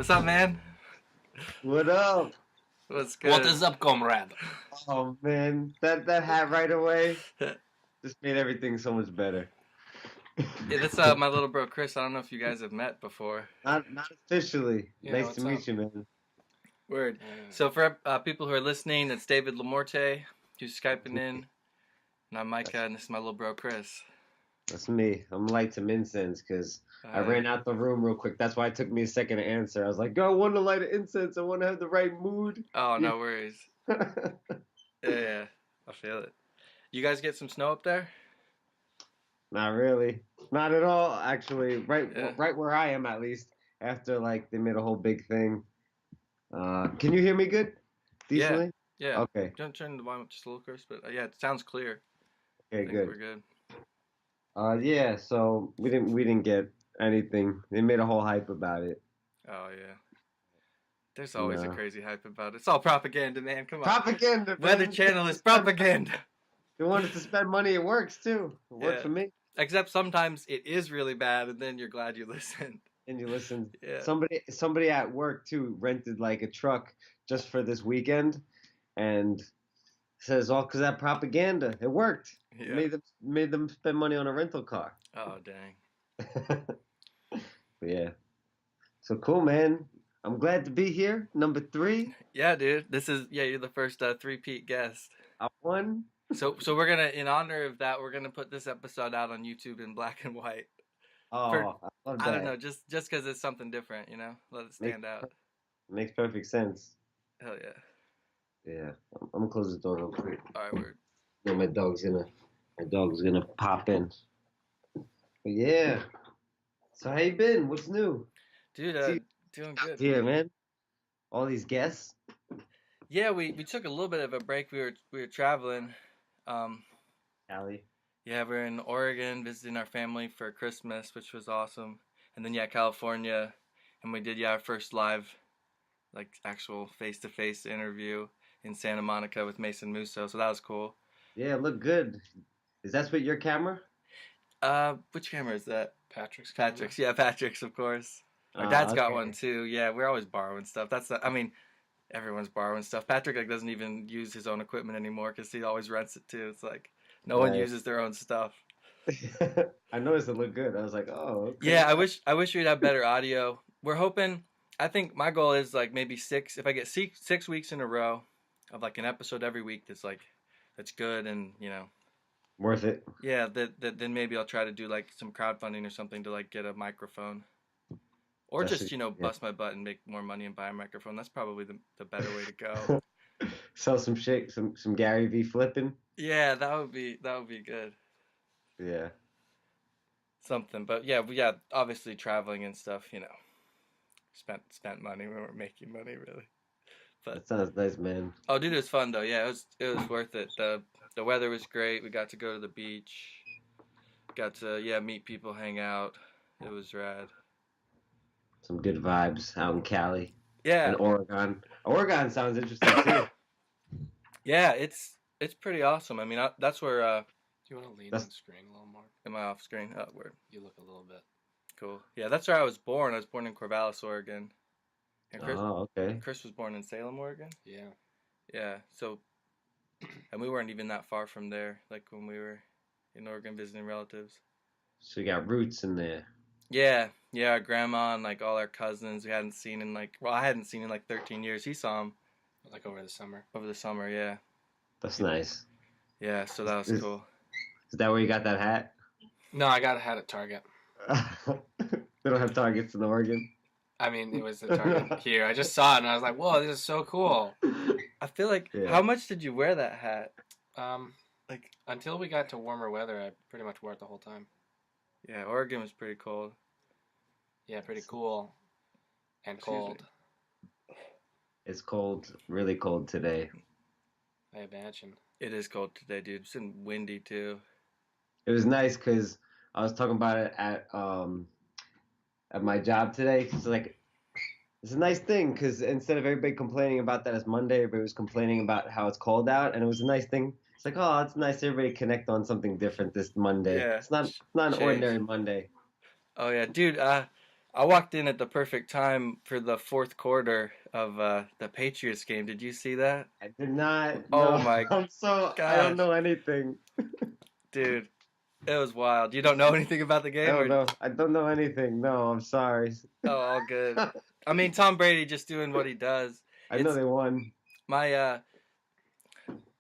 What's up, man? What up? What's good? What is up, comrade? Oh man, that hat right away just made everything so much better. Yeah, that's my little bro Chris. I don't know if you guys have met before. Not officially. Yeah, nice what's to meet up? you, man. Word. Yeah. So for people who are listening, it's David Lamorte who's Skyping in. And I'm Micah, and this is my little bro Chris. That's me. I'm light some incense because I ran out the room real quick. That's why it took me a second to answer. I was like, "Go, I want to light an incense. I want to have the right mood." Oh, no worries. Yeah, I feel it. You guys get some snow up there? Not really. Not at all, actually. Yeah. Right where I am, at least. After like they made a whole big thing. Can you hear me good? Decently? Yeah. Okay. Don't turn the volume up just a little, Chris, but yeah, it sounds clear. Okay, I think good. we're good. Yeah, so we didn't get anything. They made a whole hype about it. Oh yeah. There's always a No. crazy hype about it. It's all propaganda, man. Come on. Propaganda, Weather man. Channel is propaganda. They want us to spend money, it works too. It worked Yeah. for me. Except sometimes it is really bad, and then you're glad you listened. And you listen. Yeah. Somebody at work too rented like a truck just for this weekend, and says all because that propaganda. It worked. Yeah. Made them spend money on a rental car. Oh dang. But yeah. So cool, man. I'm glad to be here. Number 3. Yeah, dude. You're the first three-peat guest. I won. So we're gonna, in honor of that, we're gonna put this episode out on YouTube in black and white. Oh, I love that. I don't know, just because it's something different, you know. Let it stand out. Makes perfect sense. Hell yeah. Yeah, I'm gonna close the door real quick. All right, word. No, my dog's gonna pop in. But yeah. So how you been? What's new? Dude, doing good. Yeah, man. All these guests. Yeah, we took a little bit of a break. We were traveling. Cali. Yeah, we're in Oregon visiting our family for Christmas, which was awesome. And then California, and we did our first live, like actual face-to-face interview in Santa Monica with Mason Musso. So that was cool. Yeah, it looked good. Is that with your camera? Which camera is that? Patrick's. Yeah, Patrick's, of course. Our dad's got Okay. one too. Yeah, we're always borrowing stuff. Everyone's borrowing stuff. Patrick doesn't even use his own equipment anymore because he always rents it too. It's like no one Right. uses their own stuff. I noticed it looked good. I was like, oh. Okay. Yeah, I wish we'd have better audio. We're hoping. I think my goal is like maybe 6. If I get 6 weeks in a row of like an episode every week that's good and Worth it. yeah, then maybe I'll try to do like some crowdfunding or something to like get a microphone. Or That's just, it, yeah. bust my butt and make more money and buy a microphone. That's probably the better way to go. Sell some shit, some Gary V flipping. Yeah, that would be good. Yeah. Something. But yeah, obviously traveling and stuff, spent money. We weren't making money really. But That sounds nice, man. oh, dude, it was fun though. Yeah, it was worth it. The weather was great. We got to go to the beach. Got to meet people, hang out. It was rad. Some good vibes out in Cali. Yeah. And Oregon. Oregon sounds interesting too. Yeah, it's pretty awesome. I mean, that's where Do you want to lean on screen a little more? am I off screen? Oh, word. You look a little bit. Cool. Yeah, that's where I was born. I was born in Corvallis, Oregon. And Oh, okay. Chris was born in Salem, Oregon. Yeah. Yeah. So, and we weren't even that far from there. Like when we were in Oregon visiting relatives. So you got roots in there. Yeah. Our grandma and like all our cousins we hadn't seen in I hadn't seen in like 13 years. He saw him Like over the summer. Yeah. That's nice. Yeah. So that was cool. Is that where you got that hat? No, I got a hat at Target. They don't have Targets in Oregon. I mean, it was the Target here. I just saw it and I was like, whoa, this is so cool. I feel like, how much did you wear that hat? Like until we got to warmer weather, I pretty much wore it the whole time. Yeah, Oregon was pretty cold. Yeah, pretty cool and cold. It's cold, really cold today. I imagine. It is cold today, dude. It's been windy too. It was nice because I was talking about it at my job today. It's like it's a nice thing because instead of everybody complaining about that it's Monday, everybody was complaining about how it's cold out, and it was a nice thing. It's like, oh, it's nice everybody connect on something different this Monday. Yeah, It's not an ordinary Monday. Oh yeah, dude. I walked in at the perfect time for the fourth quarter of the Patriots game. Did you see that? I did not. Oh No, my I don't gosh, know anything. dude, it was wild. You don't know anything about the I game, don't or know. I don't know anything. No, I'm sorry. oh, all good. I mean, Tom Brady just doing what he does. I know It's they won. my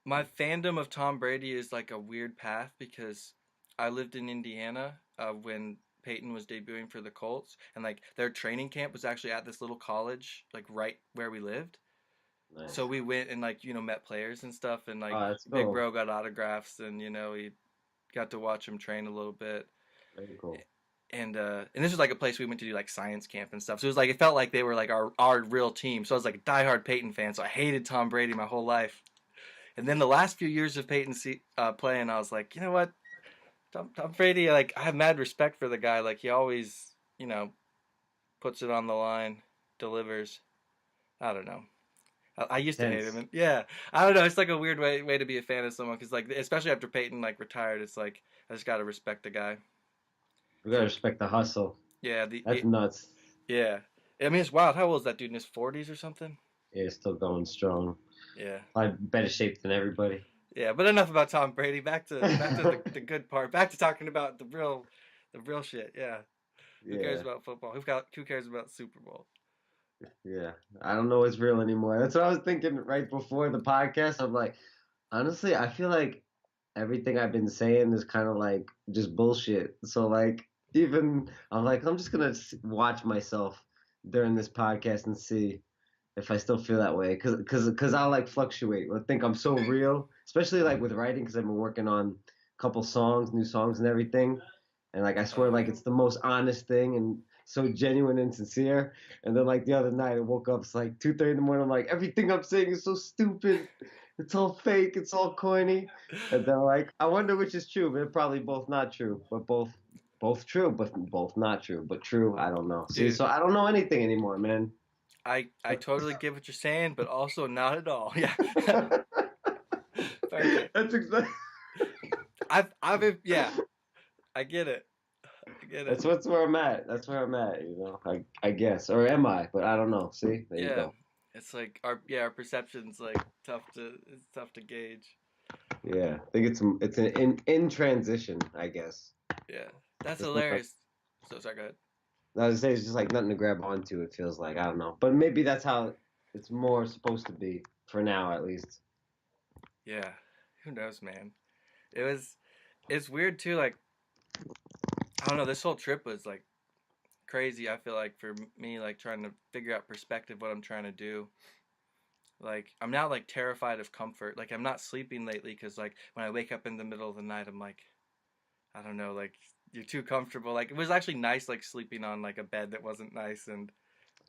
my fandom of Tom Brady is like a weird path because I lived in Indiana when Peyton was debuting for the Colts, and like their training camp was actually at this little college, like right where we lived. So Nice. we went and like met players and stuff, and like Oh, that's Big cool. Bro got autographs, and we got to watch him train a little bit. Very cool. And this was like a place we went to do like science camp and stuff. So it was like it felt like they were like our real team. So I was like a diehard Peyton fan. So I hated Tom Brady my whole life. And then the last few years of Peyton playing, I was like, you know what, Tom Brady, like I have mad respect for the guy. Like he always, puts it on the line, delivers. I don't know. I used to hate him, Tense. and yeah, I don't know. It's like a weird way to be a fan of someone because, like, especially after Peyton like retired, it's like I just gotta respect the guy. We It's gotta like, respect the hustle. yeah, That's nuts. yeah. I mean, it's wild. How old is that dude? In his 40s or something? Yeah, it's still going strong. Yeah, Probably better shape than everybody. yeah. But enough about Tom Brady. Back to the good part. Back to talking about the real shit. Yeah. Who cares Yeah, about football? Who cares about Super Bowl? yeah. I don't know what's real anymore. That's what I was thinking right before the podcast. I'm like, honestly, I feel like everything I've been saying is kind of like just bullshit. So like, even I'm like, I'm just gonna watch myself during this podcast and see if I still feel that way, cause I'll like fluctuate. I think I'm so real, especially like with writing, cause I've been working on a couple songs, new songs and everything, and like I swear like it's the most honest thing and so genuine and sincere. And then like the other night I woke up, it's like 2:30 in the morning. I'm like everything I'm saying is so stupid, it's all fake, it's all corny. And then like I wonder which is true, but they're probably both not true, but both true, but both not true, but true. I don't know. See, Dude, so I don't know anything anymore, man. I totally get what you're saying, but also not at all. Yeah. Perfect. That's exactly. Yeah, I get it. I get it. That's where I'm at. That's where I'm at. I guess, or am I? But I don't know. See, there you Yeah. go. It's like our perception's like tough to gauge. Yeah, I think it's an in transition. I guess. Yeah. That's It's not. hilarious. So sorry, go ahead. I was say it's just like nothing to grab onto. It feels like I don't know, but maybe that's how it's more supposed to be for now, at least. Yeah. Who knows, man? It was it's weird too, like I don't know, this whole trip was like crazy, I feel like for me, like trying to figure out perspective what I'm trying to do. Like I'm now like terrified of comfort. Like I'm not sleeping lately because like when I wake up in the middle of the night, I'm like, I don't know, like you're too comfortable. Like it was actually nice, like sleeping on like a bed that wasn't nice and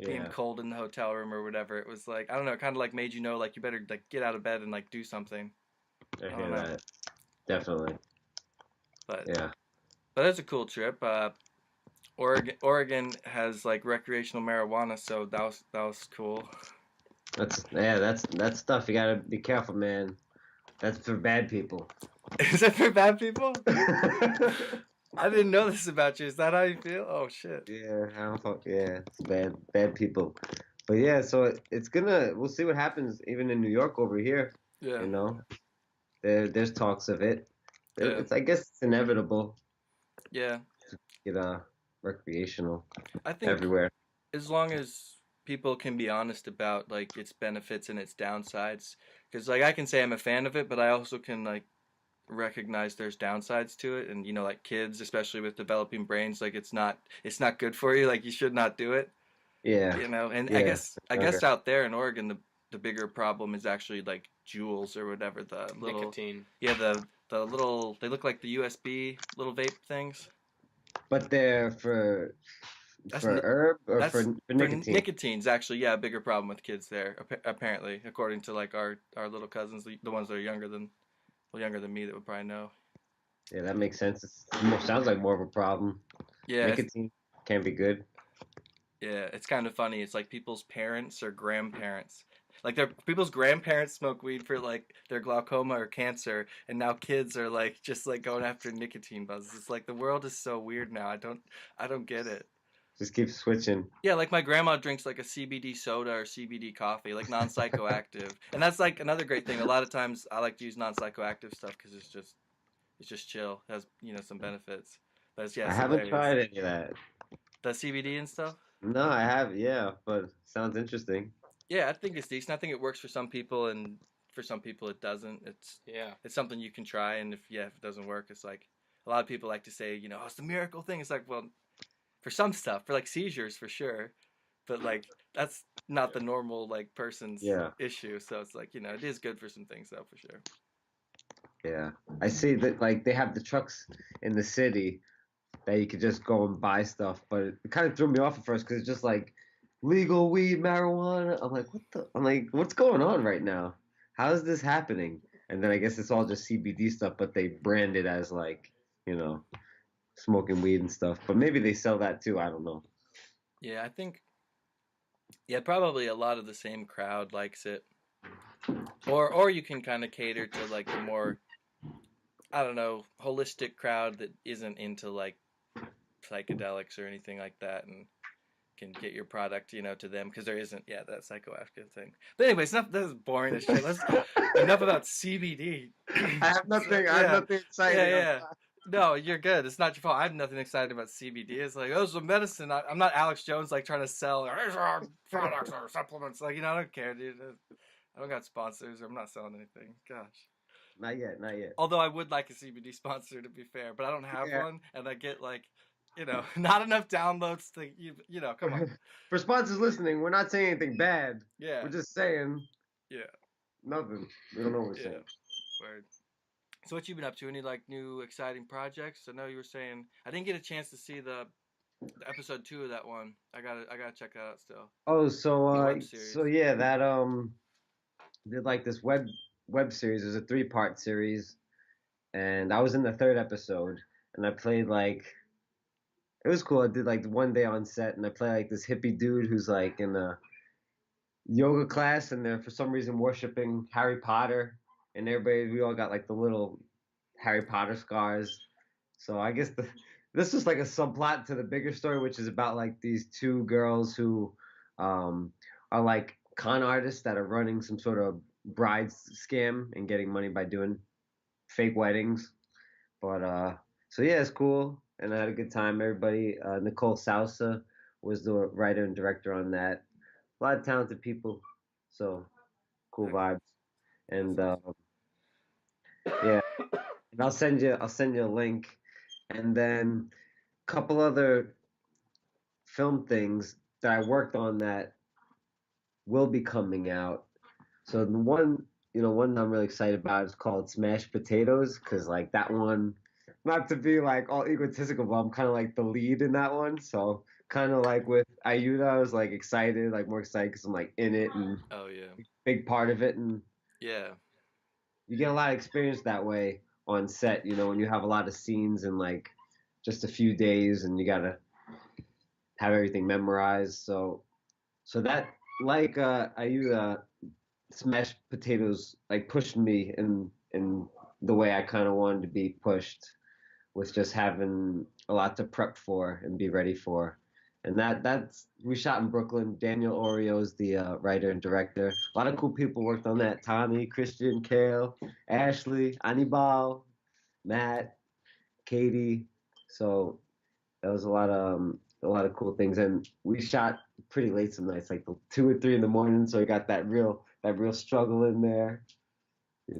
being Yeah, cold in the hotel room or whatever. It was like I don't know, it kind of like made you know like you better like get out of bed and like do something. I I don't hear know, that. Definitely. but Yeah. it's a cool trip. Oregon has like recreational marijuana, so that was cool. That's stuff. You gotta be careful, man. That's for bad people. Is that for bad people? I didn't know this about you. Is that how you feel? Oh shit. Yeah, I don't fuck. Yeah, it's bad people. But yeah, so it's gonna. We'll see what happens. Even in New York over here, Yeah. you know, there's talks of it. Yeah. It's I guess it's inevitable. Yeah. Get recreational I think everywhere. as long as people can be honest about like its benefits and its downsides, because like I can say I'm a fan of it, but I also can like recognize there's downsides to it, and like kids, especially with developing brains, like it's not good for you. Like you should not do it. Yeah, And I yeah. guess I guess out there in Oregon, the bigger problem is actually like jewels or whatever the little Nicotine. yeah the little they look like the USB little vape things. But they're That's for herb or that's for for nicotine. nicotine's actually a bigger problem with kids there apparently according to like our little cousins, the ones that are younger than me that would probably know. Yeah, that makes sense. Sounds like more of a problem. Yeah, Nicotine can be good. yeah, it's kind of funny. It's like people's parents or grandparents. Like their people's grandparents smoke weed for like their glaucoma or cancer, and now kids are like just like going after nicotine buzzes. It's like the world is so weird now. I don't get it. Just keep switching. Yeah, like my grandma drinks like a CBD soda or CBD coffee, like non-psychoactive, and that's like another great thing. A lot of times I like to use non-psychoactive stuff because it's just chill, it has some benefits. But yeah, I it's haven't hilarious. tried any of that. The CBD and stuff. No, I have, yeah, but sounds interesting. Yeah, I think it's decent. I think it works for some people, and for some people it doesn't. Yeah. It's something you can try, and if it doesn't work, it's like a lot of people like to say, oh, it's the miracle thing. It's like, well, for some stuff, for like seizures, for sure, but like that's not the normal like person's Yeah, issue. So it's like it is good for some things though, for sure. yeah. I see that like they have the trucks in the city that you could just go and buy stuff, but it kind of threw me off at first because it's just like legal weed, marijuana. I'm like, what the? I'm like, what's going on right now? How is this happening? And then I guess it's all just CBD stuff, but they brand it as like, you know, smoking weed and stuff. But maybe they sell that too. I don't know. Yeah, I think probably a lot of the same crowd likes it, or you can kind of cater to like the more, I don't know, holistic crowd that isn't into like psychedelics or anything like that, and can get your product, to them, because there isn't, that psychoactive thing. But anyways, enough. This is boring as shit. Let's enough about CBD. I have nothing. I have Yeah, nothing exciting. yeah. No, you're good. It's not your fault. I have nothing excited about CBD. It's like, oh, it's a medicine. I'm not Alex Jones like trying to sell products or supplements. Like, I don't care, dude. I don't got sponsors. I'm not selling anything. Gosh. Not yet. Not yet. Although I would like a CBD sponsor, to be fair, but I don't have Yeah. one, and I get like, not enough downloads to come on. For sponsors listening, we're not saying anything bad. Yeah. We're just saying Yeah. nothing. We don't know what we're Yeah. saying. Word. So what you been up to? Any like new exciting projects? I know you were saying I didn't get a chance to see the episode 2 of that one. I gotta check that out still. Oh, so The web series. so yeah, that did like this web series. It was a 3-part series, and I was in the 3rd episode, and I played like it was cool. I did like one day on set, and I played like this hippie dude who's like in a yoga class, and they're for some reason worshiping Harry Potter, and everybody we all got like the little Harry Potter scars. So I guess this was like a subplot to the bigger story, which is about like these 2 girls who um, are like con artists that are running some sort of bride scam and getting money by doing fake weddings. But so yeah, it's cool, and I had a good time. Everybody, Nicole Sousa was the writer and director on that. A lot of talented people, so cool vibes. And yeah, and I'll send you a link, and then a couple other film things that I worked on that will be coming out. So the one, one I'm really excited about is called Smashed Potatoes, because like that one, not to be like all egotistical, but I'm kind of like the lead in that one. So kind of like with Ayuda, I was like excited, like more excited because I'm like in it and Oh yeah. big part of it, and Yeah. you get a lot of experience that way on set. When you have a lot of scenes in like just a few days, and you gotta have everything memorized. So that like Ayuda, Smashed Potatoes like pushed me in the way I kind of wanted to be pushed, with just having a lot to prep for and be ready for. And that's we shot in Brooklyn. Daniel Oreo is the writer and director. A lot of cool people worked on that. Tommy, Christian, Kale, Ashley, Anibal, Matt, Katie. So that was a lot of cool things. And we shot pretty late some nights, like 2 or 3 in the morning. So we got that real struggle in there,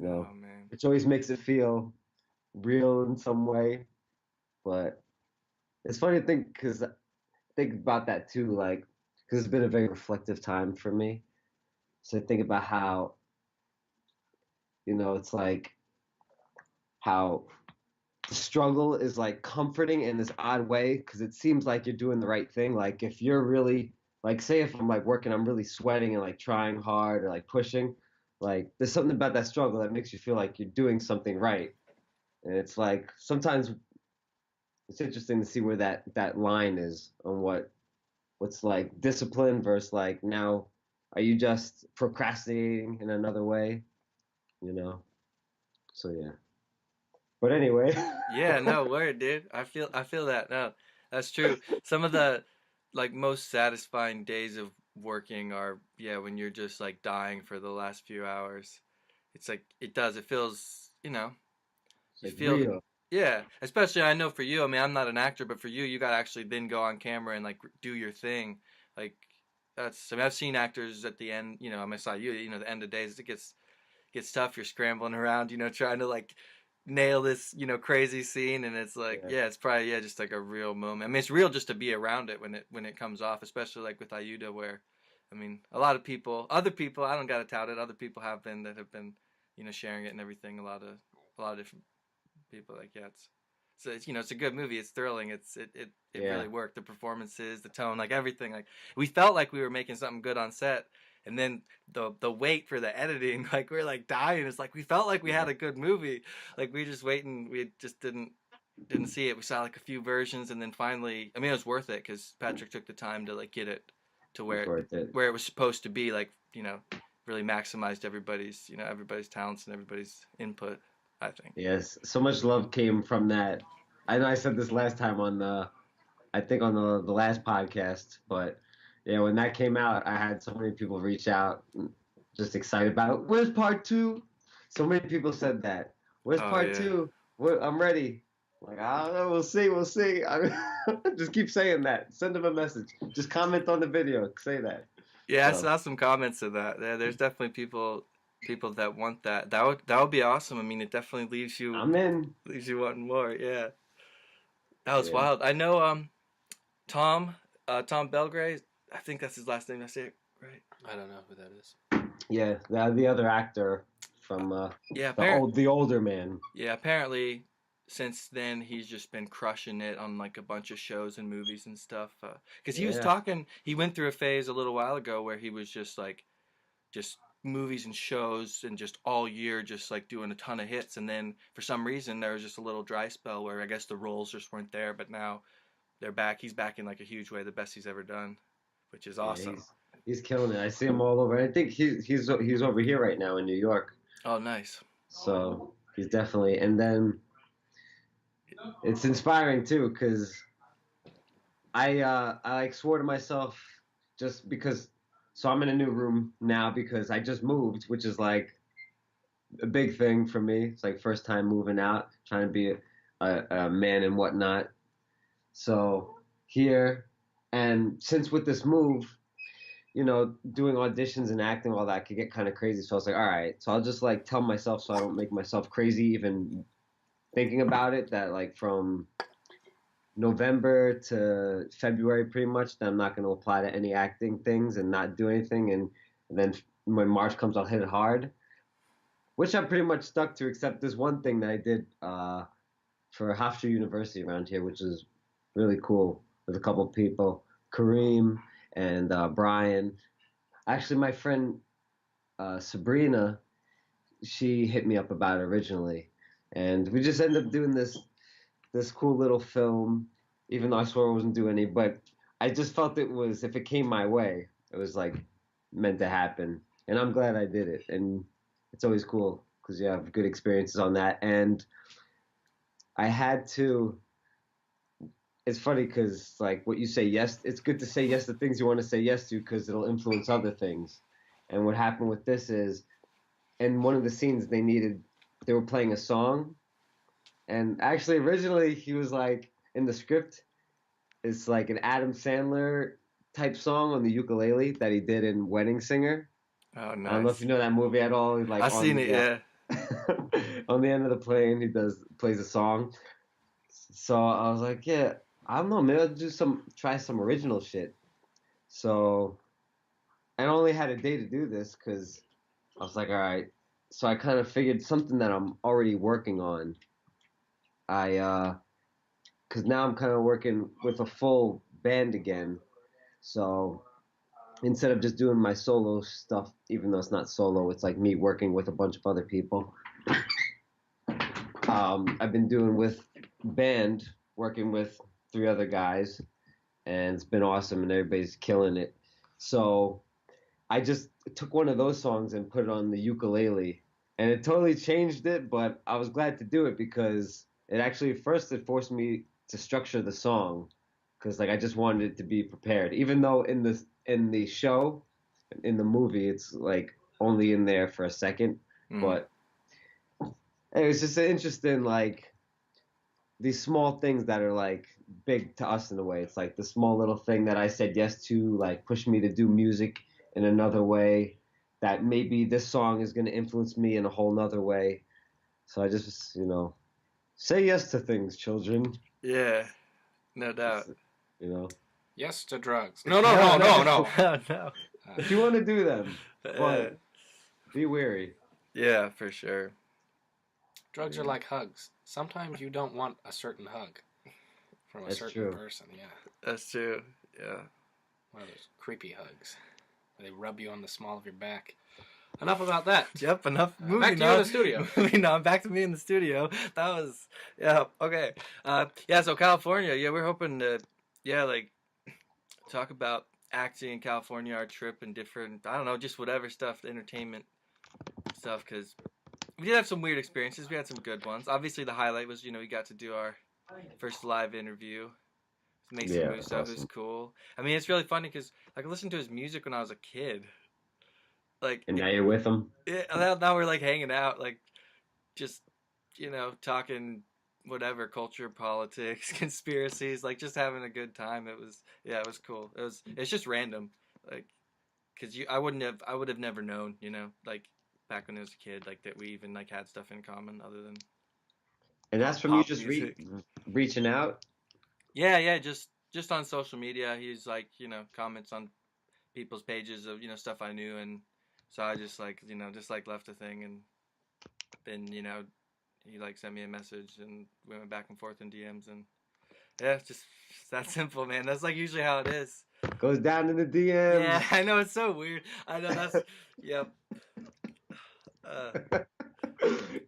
Oh man. which always makes it feel real in some way. But it's funny to think about that too, like because it's been a very reflective time for me. So think about how it's like how the struggle is like comforting in this odd way because it seems like you're doing the right thing. Like if you're really like say if I'm like working, I'm really sweating and like trying hard or like pushing, like there's something about that struggle that makes you feel like you're doing something right. And it's like sometimes it's interesting to see where that line is on what's like discipline versus like now are you just procrastinating in another way, you know? So yeah. But anyway. Yeah, no word, dude. I feel that. No, that's true. Some of the like most satisfying days of working are when you're just like dying for the last few hours. It's like it feels, It's you like feel real. yeah, especially I know for you, I mean, I'm not an actor, but for you got to actually then go on camera and like do your thing. Like I mean, I've seen actors at the end, I mean, I saw you, the end of days it gets tough. You're scrambling around, trying to like nail this, crazy scene, and it's like, Yeah. it's probably just like a real moment. I mean, it's real just to be around it when it comes off, especially like with Ayuda, where, I mean, a lot of people, other people, I don't gotta tout it. Other people have been, sharing it and everything. A lot of different people, like it's a good movie. It's thrilling. It Yeah. really worked. The performances, the tone, like everything. Like we felt like we were making something good on set, and then the wait for the editing, like we are like dying. It's like we felt like we Yeah. had a good movie. Like we just waiting. We just didn't see it. We saw like a few versions, and then finally, I mean, it was worth it because Patrick took the time to like get it to It's worth it. where it was supposed to be. Like really maximized everybody's talents and everybody's input. I think. Yes. So much love came from that. I know I said this last time on I think on the last podcast, but yeah, when that came out, I had so many people reach out, just excited about it. Where's part two? So many people said that. Where's Oh part yeah. two? I'm ready. Like, I don't know. We'll see. We'll see. Just keep saying that. Send them a message. Just comment on the video. Say that. Yeah, I So saw some comments of that. Yeah, there's definitely people that want that. That would be awesome. I mean, it definitely I'm in. leaves you wanting more. Yeah, that was Yeah. wild. I know Tom Belgrade. I think that's his last name. I say it right. I don't know who that is. Yeah. The other actor Uh, from yeah, the older man. apparently since then he's just been crushing it on like a bunch of shows and movies and stuff. Because he was Yeah. talking, he went through a phase a little while ago where he was just like just movies and shows and just all year just like doing a ton of hits, and then for some reason there was just a little dry spell where I guess the roles just weren't there, but now they're back. He's back in like a huge way, the best he's ever done, which is Yeah. awesome. He's killing it. I see him all over. I think he's over here right now in New York. Oh nice. So he's definitely, and then it's inspiring too, because I like swore to myself just because. So I'm in a new room now because I just moved, which is like a big thing for me. It's like first time moving out, trying to be a man and whatnot. So here, and since with this move, doing auditions and acting, all that could get kind of crazy. So I was like, all right, so I'll just like tell myself so I don't make myself crazy even thinking about it, that like from November to February, pretty much, that I'm not going to apply to any acting things and not do anything. And then when March comes, I'll hit it hard, which I'm pretty much stuck to, except this one thing that I did for Hofstra University around here, which is really cool with a couple of people, Kareem and Brian. Actually, my friend Sabrina, she hit me up about it originally, and we just ended up doing this cool little film, even though I swore I wasn't doing any, but I just felt it was, if it came my way, it was like meant to happen. And I'm glad I did it. And it's always cool because you have good experiences on that. And I had to, it's funny because like what you say yes, it's good to say yes to things you want to say yes to because it'll influence other things. And what happened with this is, in one of the scenes they were playing a song, and actually originally he was like, in the script, it's like an Adam Sandler type song on the ukulele that he did in Wedding Singer. Oh I don't know if nice. you know that movie at all. He's like I've on seen it. the Yeah. on the end of the plane, plays a song. So I was like, yeah, I don't know, maybe I'll try some original shit. So I only had a day to do this because I was like, all right. So I kind of figured something that I'm already working on. Because now I'm kind of working with a full band again. So instead of just doing my solo stuff, even though it's not solo, it's like me working with a bunch of other people. I've been doing with band, working with 3 other guys, and it's been awesome, and everybody's killing it. So I just took one of those songs and put it on the ukulele, and it totally changed it. But I was glad to do it because it actually first it forced me to structure the song, because like I just wanted it to be prepared. Even though in the show, in the movie, it's like only in there for a second, Mm. but it was just an interesting like these small things that are like big to us in a way. It's like the small little thing that I said yes to, like pushed me to do music in another way. That maybe this song is going to influence me in a whole nother way. So I just, say yes to things, children. Yeah, no doubt. You know, Yes to drugs. No, no, no, no, no. No, no. if you want to do them, Yeah, but be wary. yeah, for sure. Drugs are like hugs. Sometimes you don't want a certain hug from a That's certain true. person. Yeah, That's true. Yeah. one of those creepy hugs. Where they rub you on the small of your back. Enough about that. Yep, enough. Moving back to you in the studio. Moving on, back to me in the studio. That was, yeah, okay. Yeah, so California, yeah, we're hoping to, yeah, like, talk about acting in California, our trip, and different, I don't know, just whatever stuff, entertainment stuff, because we did have some weird experiences. We had some good ones. Obviously, the highlight was, we got to do our first live interview. Make some Yeah, new that's stuff. It was awesome. cool. I mean, it's really funny because, like, I listened to his music when I was a kid. Like, And now you're with them. now we're, like, hanging out, like, just talking whatever, culture, politics, conspiracies, like just having a good time. It was cool. It's just random, like, because I would have never known, like back when I was a kid, like that we even like had stuff in common other than And that's from you pop just music. reaching out. Yeah, just on social media. He's like, comments on people's pages of stuff I knew, and so I just like just like left a thing, and then he like sent me a message, and we went back and forth in DMs, and yeah, it's just that simple, man. That's like usually how it is. Goes down in the DMs. Yeah, I know, it's so weird. I know that's yep. Uh,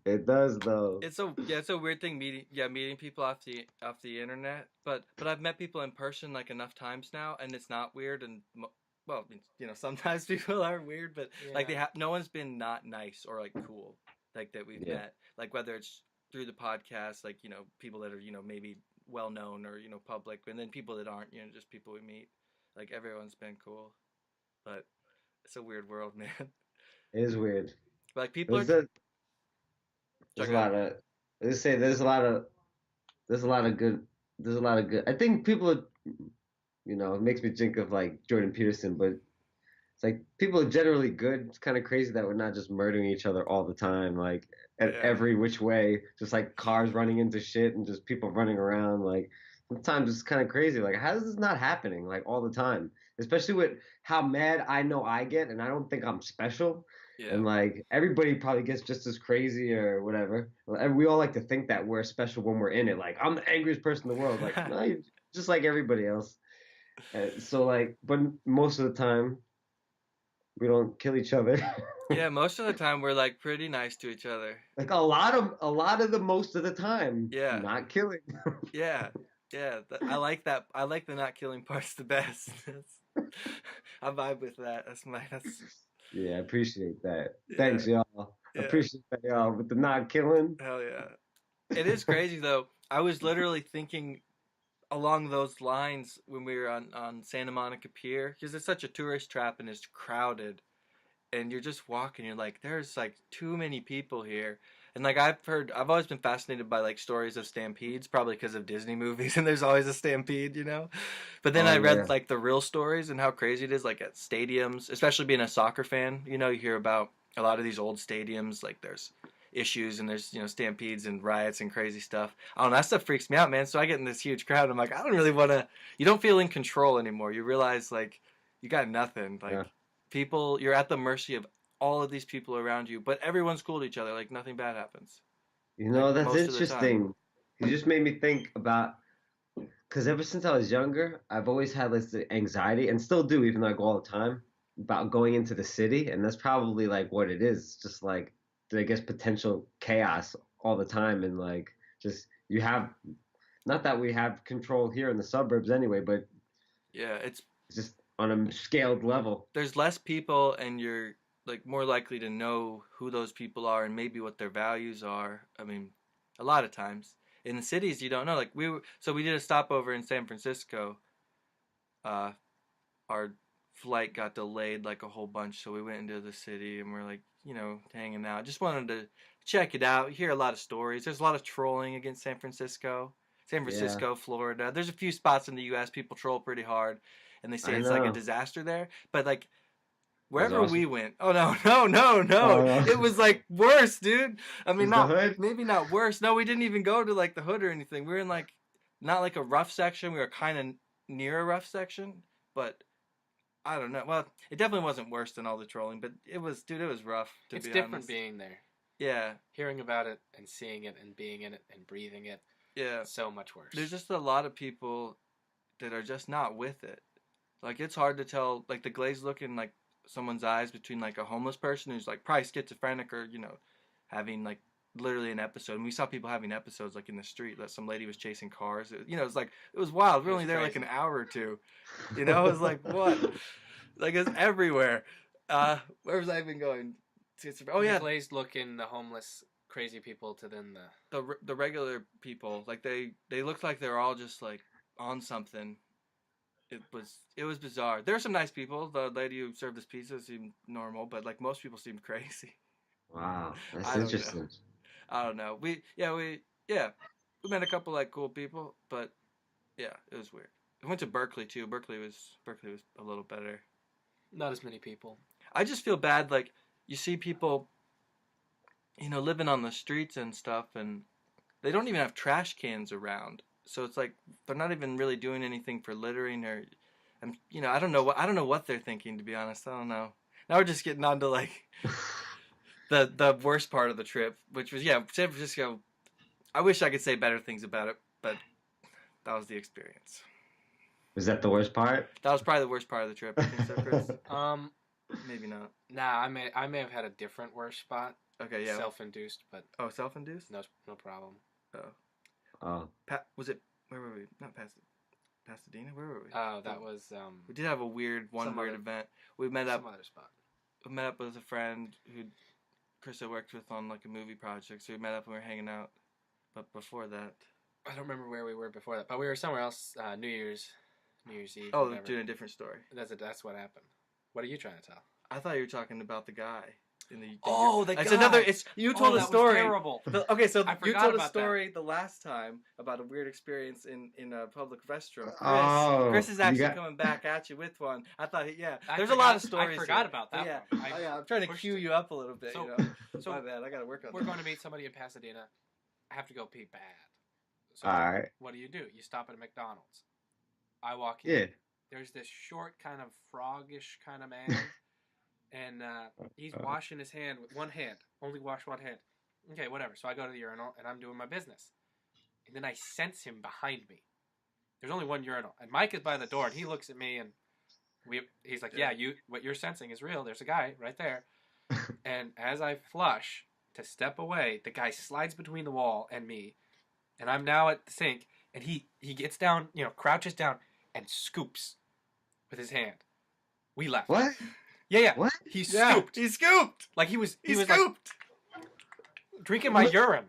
It does though. it's a weird thing meeting people off the internet, but I've met people in person like enough times now, and it's not weird. And well, sometimes people are weird, but like no one's been not nice or like cool like that we've Yeah. met, like whether it's through the podcast, like people that are maybe well known or public, and then people that aren't, just people we meet. Like everyone's been cool, but it's a weird world, man. It is weird. But like people are. There's a Go ahead. lot of let's say there's a lot of good there's a lot of good I think people are, it makes me think of like Jordan Peterson, but it's like people are generally good. It's kind of crazy that we're not just murdering each other all the time, like at Yeah. every which way, just like cars running into shit and just people running around. Like sometimes it's kind of crazy. Like how is this not happening like all the time? Especially with how mad I know I get, and I don't think I'm special. Yeah. And like everybody probably gets just as crazy or whatever. And we all like to think that we're special when we're in it. Like I'm the angriest person in the world. Like no, you're just like everybody else. So like, but most of the time we don't kill each other. Yeah, most of the time we're like pretty nice to each other. Like a lot of the most of the time. Yeah. Not killing. Yeah. I like that. I like the not killing part's the best. I vibe with that. That's. Yeah, I appreciate that. Yeah. Thanks, y'all. Yeah. Appreciate that, y'all. With the not killing. Hell yeah. It is crazy though. I was literally thinking along those lines when we were on Santa Monica Pier, because it's such a tourist trap and it's crowded, and you're just walking, you're like, there's like too many people here. And like I've always been fascinated by like stories of stampedes, probably because of Disney movies, and there's always a stampede, But then I read like the real stories and how crazy it is, like at stadiums, especially being a soccer fan. You hear about a lot of these old stadiums, like there's issues and there's stampedes and riots and crazy stuff. I don't know, that stuff freaks me out, man. So I get in this huge crowd, I'm like, I don't really want to. You don't feel in control anymore. You realize like you got nothing. Like people, you're at the mercy of all of these people around you, but everyone's cool to each other. Like nothing bad happens. Like, that's most of the time. interesting. You just made me think about, because ever since I was younger, I've always had this anxiety, and still do, even though I go all the time, about going into the city, and that's probably like what it is. Just like, I guess, potential chaos all the time, and like just you have, not that we have control here in the suburbs anyway, but yeah, it's just on a scaled level. There's less people, and you're like more likely to know who those people are and maybe what their values are. I mean, a lot of times. in the cities, you don't know. Like we did a stopover in San Francisco. Our flight got delayed like a whole bunch, so we went into the city and we're like, hanging out. Just wanted to check it out. Hear a lot of stories. There's a lot of trolling against San Francisco. San Francisco, Florida. There's a few spots in the U.S. people troll pretty hard, and they say it's like a disaster there. But like wherever we went, oh no, it was like worse, dude. I mean, maybe not worse. No, we didn't even go to like the hood or anything. We were in like not like a rough section. We were kind of near a rough section, but I don't know. Well, it definitely wasn't worse than all the trolling, but it was rough. It's different being there. Yeah. Hearing about it and seeing it and being in it and breathing it. Yeah. So much worse. There's just a lot of people that are just not with it. Like, it's hard to tell, like, the glazed look in, like, someone's eyes between, like, a homeless person who's, like, probably schizophrenic or, having, like, literally an episode. And we saw people having episodes, like, in the street. That some lady was chasing cars. It's like, it was wild. We were only there, like, an hour or two. It was like, what? Like, it's everywhere. Where was I even going? Oh, yeah. The glazed look in the homeless crazy people to then the regular people. Like, they looked like they were all just, like, on something. It was bizarre. There were some nice people. The lady who served us pizza seemed normal, but, like, most people seemed crazy. Wow. That's interesting. I don't know. We met a couple like cool people, but yeah, it was weird. I went to Berkeley too. Berkeley was a little better. Not as many people. I just feel bad. Like you see people, living on the streets and stuff, and they don't even have trash cans around. So it's like they're not even really doing anything for littering or, I don't know what they're thinking, to be honest. I don't know. Now we're just getting on to like. The worst part of the trip, which was, San Francisco. I wish I could say better things about it, but that was the experience. Was that the worst part? That was probably the worst part of the trip. I think so, Chris. Maybe not. Nah, I may have had a different worst spot. Okay, yeah. Self-induced, but... Oh, self-induced? No problem. Oh. Was it... Where were we? Not Pasadena? Where were we? Oh, that was... we did have a weird event. We met up... Some other spot. We met up with a friend who Chris had worked with on like a movie project, so we met up and we were hanging out. But before that, I don't remember where we were before that, but we were somewhere else. New Year's Eve. Oh, whatever. doing a different story. That's what happened. What are you trying to tell? I thought you were talking about the guy in the. The guy. It's another. You told a story. Was terrible. Okay, so you told a story that. the last time about a weird experience in a public restroom. Chris is actually coming back at you with one. I thought, There's a lot of stories. I forgot about that. Yeah, I'm trying to cue you up a little bit. So my bad. I got to work on. We're going to meet somebody in Pasadena. I have to go pee bad. So all right. What do? You stop at a McDonald's. I walk in. Yeah. There's this short, kind of froggish kind of man. And he's washing his hand with one hand. Only wash one hand. Okay, whatever. So I go to the urinal, and I'm doing my business. And then I sense him behind me. There's only one urinal. And Mike is by the door, and he looks at me, and he's like, what you're sensing is real. There's a guy right there. And as I flush to step away, the guy slides between the wall and me. And I'm now at the sink, and he gets down, crouches down, and scoops with his hand. We left. What? Yeah. What? He scooped. He scooped. Like he was scooped. Like drinking my urine.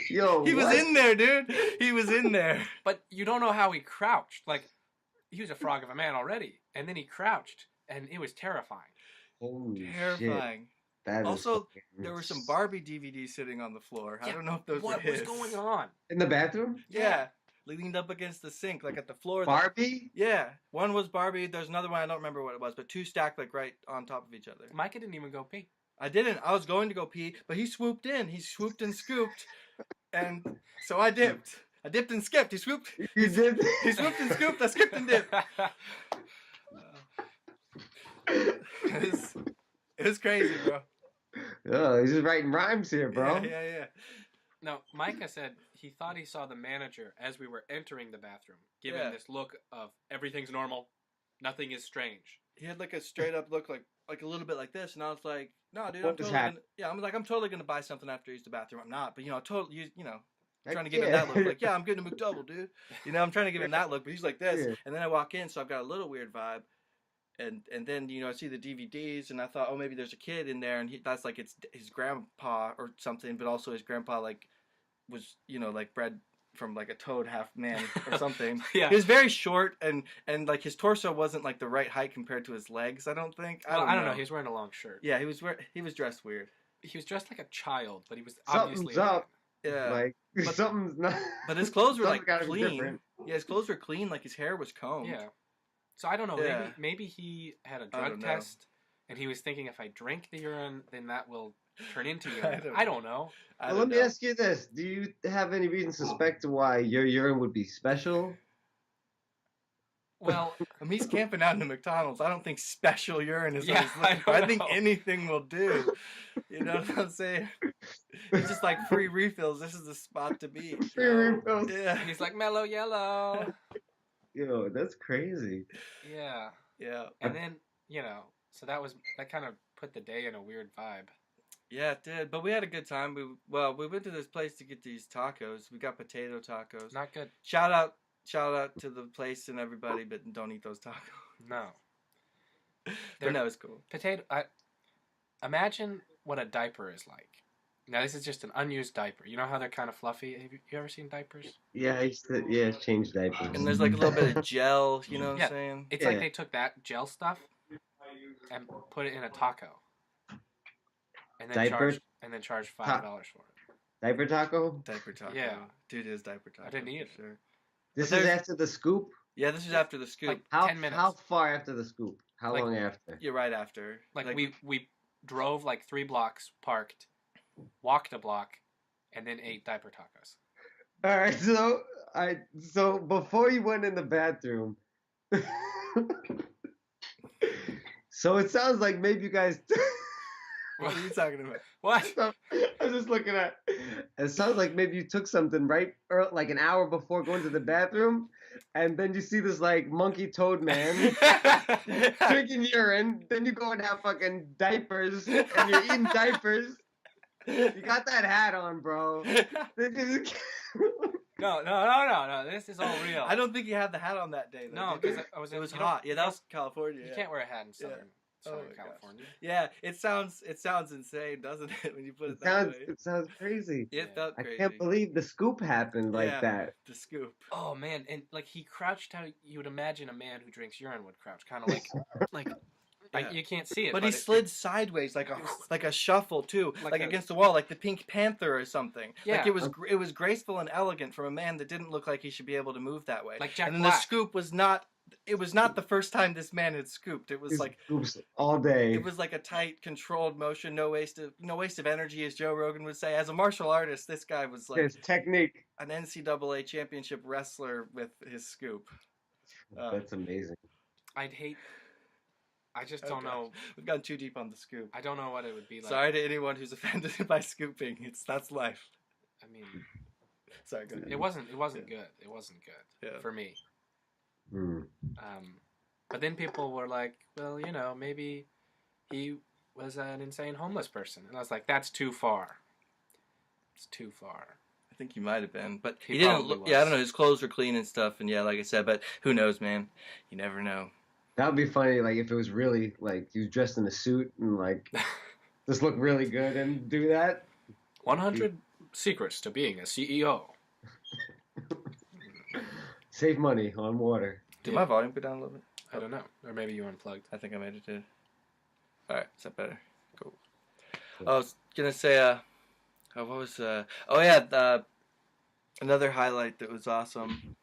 Yo, he was in there, dude. He was in there. But you don't know how he crouched. Like he was a frog of a man already, and then he crouched, and it was terrifying. Holy terrifying. Shit. That also, there were some Barbie DVDs sitting on the floor. I don't know if those were his. What was going on? In the bathroom? Yeah. Leaned up against the sink, like at the floor. Barbie? Yeah. One was Barbie. There's another one. I don't remember what it was, but two stacked like right on top of each other. Micah didn't even go pee. I didn't. I was going to go pee, but he swooped in. He swooped and scooped. And so I dipped. I dipped and skipped. He swooped. You did? He swooped and scooped. I skipped and dipped. It was crazy, bro. Oh, he's just writing rhymes here, bro. Yeah. No, Micah said he thought he saw the manager as we were entering the bathroom, giving this look of everything's normal, nothing is strange. He had like a straight up look, like a little bit like this, and I was like, "No, dude, I'm totally gonna buy something after I use the bathroom. I'm not, but trying to give him that look, like, I'm getting a McDouble, dude. I'm trying to give him that look, but he's like this, and then I walk in, so I've got a little weird vibe. And then I see the DVDs and I thought, oh, maybe there's a kid in there and that's like it's his grandpa or something, but also his grandpa like was, like bred from like a toad half man or something. Yeah. He was very short and like his torso wasn't like the right height compared to his legs, I don't think. I don't know. He was wearing a long shirt. Yeah, he was dressed weird. He was dressed like a child, but he was obviously Something's a man. up. Yeah. Like something's not. But his clothes were like something's gotta be clean. different. Yeah, his clothes were clean, like his hair was combed. Yeah. So I don't know. Yeah. Maybe he had a I drug don't know. test, and he was thinking if I drink the urine, then that will turn into urine. I don't know. I Well, don't let me know. ask you this: do you have any reason to suspect why your urine would be special? Well, He's camping out in the McDonald's. I don't think special urine is what Yeah, he's looking for. I I don't think know. anything will do. You know what I'm saying? It's just like free refills. This is the spot to be. Free refills. Yeah. and he's like mellow yellow. Yo, that's crazy. Yeah. Yeah. And then so that kind of put the day in a weird vibe. Yeah, it did. But we had a good time. We went to this place to get these tacos. We got potato tacos. Not good. Shout out to the place and everybody, but don't eat those tacos. No. But no, it's cool. Imagine what a diaper is like. Now this is just an unused diaper. You know how they're kind of fluffy? Have you ever seen diapers? Yeah, I used to change diapers. And there's like a little bit of gel, you know what Yeah. I'm saying? It's Yeah. like they took that gel stuff and put it in a taco. And then Diaper? charged $5 for it. Diaper taco? Diaper taco. Yeah. Dude, it is diaper taco. I didn't eat it. for sure. This But is there's- after the scoop. Yeah, this is after the scoop. Like How 10 minutes. how far after the scoop? How Like- long after? You're right after. Like we drove like 3 blocks, parked, walked a block, and then ate diaper tacos. All right, so before you went in the bathroom, so it sounds like maybe you guys. What are you talking about? What? I was just looking at. It sounds like maybe you took something right, like an hour before going to the bathroom, and then you see this like monkey toad man drinking urine. Then you go and have fucking diapers, and you're eating diapers. You got that hat on, bro. This is- No. This is all real. I don't think you had the hat on that day, though. No, did you? because it was hot. Yeah, that was California. You yeah. can't wear a hat in Southern Oh my gosh. California. Yeah, it sounds insane, doesn't it, when you put it It that sounds way? it sounds crazy. It felt I crazy. can't believe the scoop happened like Yeah. that. The scoop. Oh man, and like he crouched how you would imagine a man who drinks urine would crouch, kind of like Yeah. you can't see it. But he it- slid sideways like a shuffle too, Like like a- against the wall, like the Pink Panther or something. Yeah. Like it was graceful and elegant from a man that didn't look like he should be able to move that way. Like Jack and then the Black. scoop was not. It was not the first time this man had scooped. It was These like scoops all day. it was like a tight, controlled motion, no waste of energy, as Joe Rogan would say. As a martial artist, this guy was like His technique. an NCAA championship wrestler with his scoop. That's amazing. I just Oh, don't gosh. know. We've gone too deep on the scoop. I don't know what it would be like. Sorry to anyone who's offended by scooping. That's life. I mean, Sorry, go ahead. it wasn't good. It wasn't good Yeah. for me. Hmm. But then people were like, well, maybe he was an insane homeless person. And I was like, that's too far. It's too far. I think he might have been, but He he didn't probably look. was. Yeah, I don't know. His clothes were clean and stuff, and yeah, like I said, but who knows, man? You never know. That would be funny, like if it was really like he was dressed in a suit and like just look really good and do that. 100 secrets to being a CEO. Save money on water. Did Yeah. my volume go down a little bit? I don't know. Or maybe you unplugged. I think I made it did. All right, is that better? Cool. I was gonna say, what was another highlight that was awesome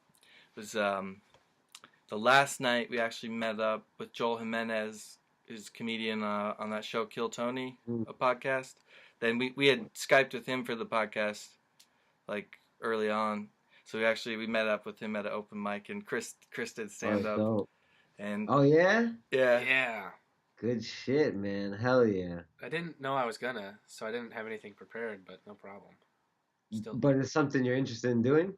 was the last night we actually met up with Joel Jimenez, who's a comedian on that show Kill Tony, a podcast. Then we had Skyped with him for the podcast, like early on. So we met up with him at an open mic, and Chris did stand up, dope. and Oh yeah? yeah. Yeah. Good shit, man. Hell yeah. I didn't know I was gonna, so I didn't have anything prepared, but no problem. Still, But it's something you're interested in doing?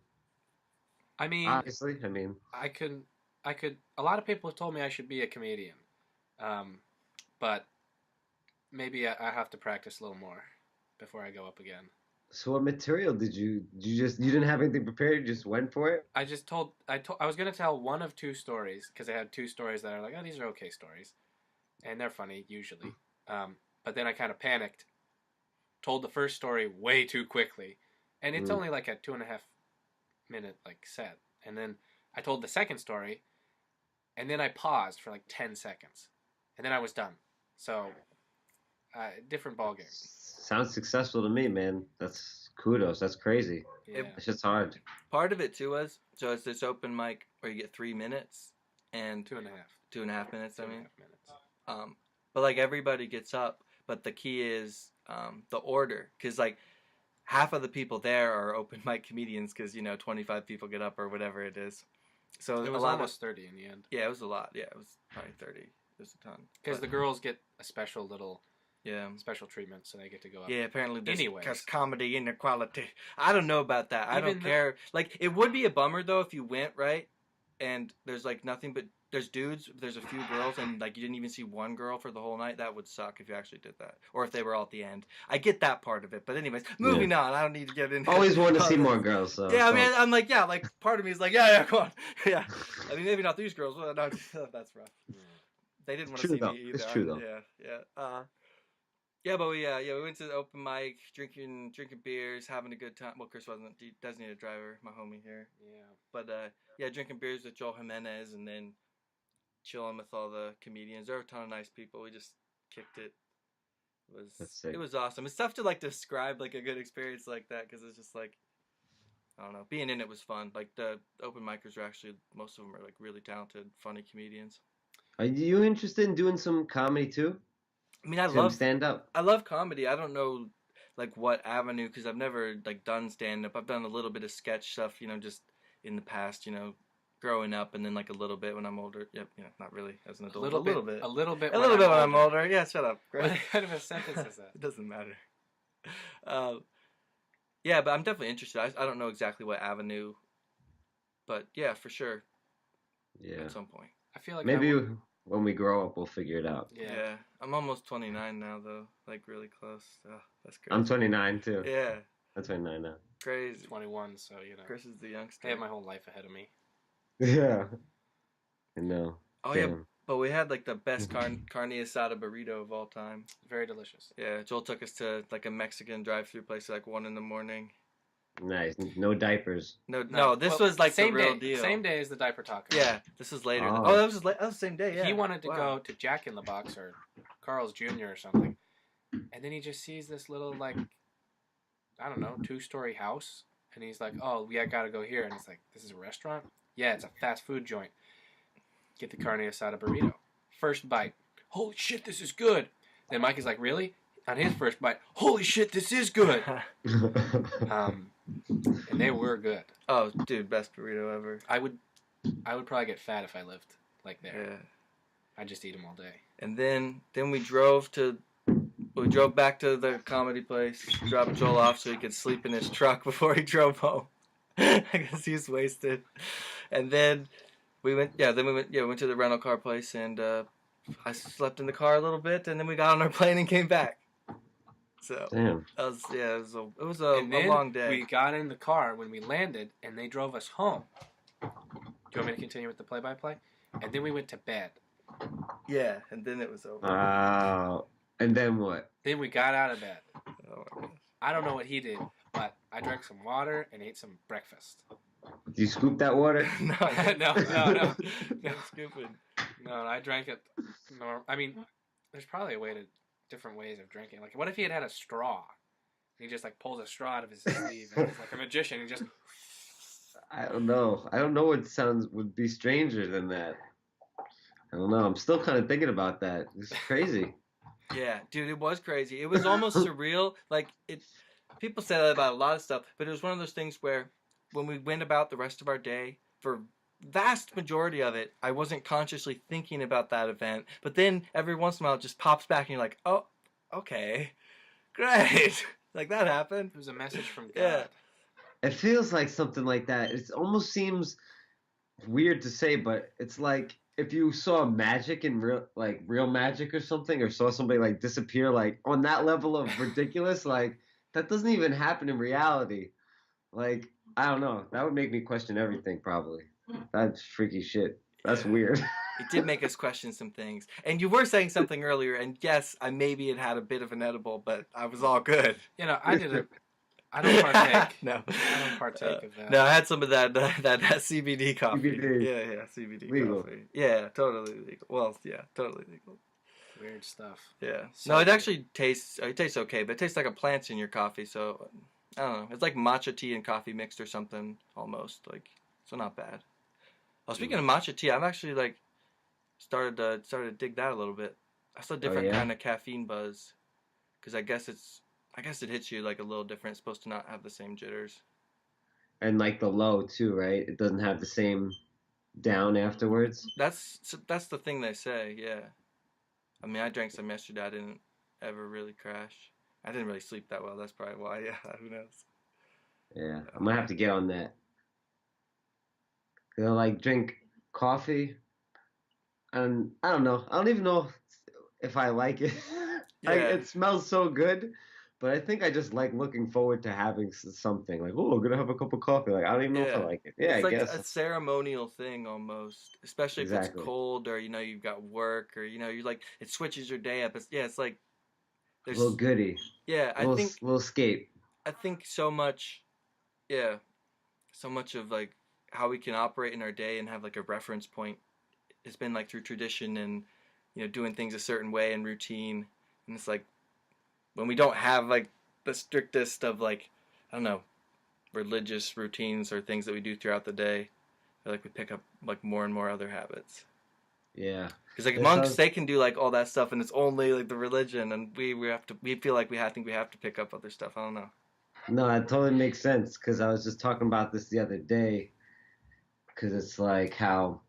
I mean, Obviously. I mean, I could. A lot of people have told me I should be a comedian, but maybe I have to practice a little more before I go up again. so what material did you didn't have anything prepared, you just went for it? I was gonna tell one of 2 stories because I had 2 stories that are like, oh, these are okay stories, and they're funny usually. But then I kind of panicked, told the first story way too quickly, And it's only like a 2.5 minute like set. And then I told the second story, and then I paused for like 10 seconds, and then I was done. So, different ball game. Sounds successful to me, man. That's kudos. That's crazy. Yeah. That shit's hard. Part of it too was so it's this open mic where you get 3 minutes and 2.5. 2.5 minutes. I 2.5 mean, minutes. but like everybody gets up, but the key is the order, because like half of the people there are open mic comedians, because 25 people get up or whatever it is. So It was almost 30 in the end. Yeah, it was a lot. Yeah, it was probably 30. It was a ton. Because the girls get a special little Yeah. special treatment, so they get to go up. Yeah, apparently there's Anyways. comedy inequality. I don't know about that. I Even don't care. Like, it would be a bummer, though, if you went, right, and there's, like, nothing but... There's dudes, there's a few girls, and, like, you didn't even see one girl for the whole night. That would suck if you actually did that. Or if they were all at the end. I get that part of it. But anyways, moving on. I don't need to get into... Always wanted to see more girls, so... Yeah, I mean, I'm like, yeah, like, part of me is like, yeah, come on. Yeah. I mean, maybe not these girls. Well, no, that's rough. They didn't want to see me either. It's true, though. Yeah. Yeah, but we went to the open mic, drinking beers, having a good time. Well, Chris wasn't. He does need a driver, my homie here. Yeah. But drinking beers with Joel Jimenez, and then chilling with all the comedians. There were a ton of nice people. We just kicked it. It was awesome. It's tough to like describe like a good experience like that, because it's just like, I don't know. Being in it was fun. Like the open micers are actually, most of them are like really talented, funny comedians. Are you interested in doing some comedy too? I mean, I love stand-up. I love comedy. I don't know, like, what avenue, because I've never, like, done stand-up. I've done a little bit of sketch stuff, just in the past, growing up, and then, like, a little bit when I'm older. Yep, not really as an adult. A little bit. A little bit when I'm older. Yeah, shut up. What kind of a sentence is that? It doesn't matter. Yeah, but I'm definitely interested. I don't know exactly what avenue, but, yeah, for sure. Yeah. At some point. I feel like maybe when we grow up, we'll figure it out. Yeah. I'm almost 29 now, though. Like, really close. Oh, that's crazy. I'm 29, too. Yeah. I'm 29 now. Crazy. 21, so, Chris is the youngster. I have my whole life ahead of me. Yeah. I know. Oh, Damn. yeah. But we had, like, the best carne asada burrito of all time. Very delicious. Yeah. Joel took us to, like, a Mexican drive-thru place at, like, 1 in. Nice. No diapers. No, this was, like, the real deal. Same day as the diaper taco. Yeah. This was later. Oh. That was the same day, yeah. He wanted to go to Jack in the Box or Carl's Jr. or something. And then he just sees this little, like, I don't know, 2-story house. And he's like, oh, yeah, I gotta go here. And it's like, this is a restaurant? Yeah, it's a fast food joint. Get the carne asada burrito. First bite. Holy shit, this is good. Then Mike is like, really? On his first bite, holy shit, this is good. And they were good. Oh, dude, best burrito ever. I would probably get fat if I lived like there. Yeah. I'd just eat them all day. And then we drove back to the comedy place, dropped Joel off so he could sleep in his truck before he drove home. I guess he was wasted. And then we went to the rental car place, and I slept in the car a little bit, and then we got on our plane and came back. So Damn. It was a long day. We got in the car when we landed, and they drove us home. Do you want me to continue with the play-by-play? And then we went to bed. Yeah, and then it was over. Wow. And then what? Then we got out of bed. Oh my gosh. I don't know what he did, but I drank some water and ate some breakfast. Did you scoop that water? No. No. I'm stupid. No, I drank it. I mean, there's probably different ways of drinking. Like, what if he had a straw? He just like pulls a straw out of his sleeve, and he's like a magician. He just. I don't know. I don't know what would be stranger than that. I don't know. I'm still kind of thinking about that. It's crazy. Yeah, dude, it was crazy. It was almost surreal. Like, people say that about a lot of stuff, but it was one of those things where when we went about the rest of our day, for vast majority of it, I wasn't consciously thinking about that event. But then every once in a while it just pops back and you're like, oh, okay, great. Like, that happened. It was a message from God. Yeah. It feels like something like that. It almost seems weird to say, but it's like if you saw magic in real magic or something, or saw somebody like disappear, like on that level of ridiculous, like that doesn't even happen in reality. Like, I don't know. That would make me question everything, probably. That's freaky shit. That's weird. It did make us question some things. And you were saying something earlier, and yes, I maybe had a bit of an edible, but I was all good. You know, I did I don't partake. No. I don't partake of that. No, I had some of that CBD coffee. CBD. Yeah, CBD Legal. coffee. Yeah, totally legal. Well, yeah, totally legal. Weird stuff. Yeah. So No, it weird. actually tastes okay, but it tastes like a plant in your coffee, so I don't know. It's like matcha tea and coffee mixed or something almost, like, so not bad. Oh, speaking of matcha tea, I've actually like started to dig that a little bit. That's a different yeah? kind of caffeine buzz, because I guess it hits you like a little different. It's supposed to not have the same jitters. And like the low too, right? It doesn't have the same down afterwards. That's the thing they say. Yeah. I mean, I drank some yesterday. I didn't ever really crash. I didn't really sleep that well. That's probably why. Yeah. Who knows? Yeah, I'm gonna have to get on that. 'Cause I like drink coffee, and I don't know. I don't even know if I like it. Like Yeah. it smells so good, but I think I just like looking forward to having something. Like, oh, I'm gonna have a cup of coffee. Like I don't even know if I Yeah. like it. Yeah, It's I like guess a ceremonial thing almost, especially if it's exactly. cold or you've got work or you like it switches your day up. It's like A little there's goody, yeah. little escape. I think so much yeah, so much of like how we can operate in our day and have like a reference point has been like through tradition and doing things a certain way and routine. And it's like when we don't have like the strictest of like I don't know religious routines or things that we do throughout the day, I feel like we pick up like more and more other habits. Yeah, Because like this monks, sounds. they can do like all that stuff, and it's only like the religion, and we feel like I think we have to pick up other stuff. I don't know. No, that totally makes sense because I was just talking about this the other day. Because it's like how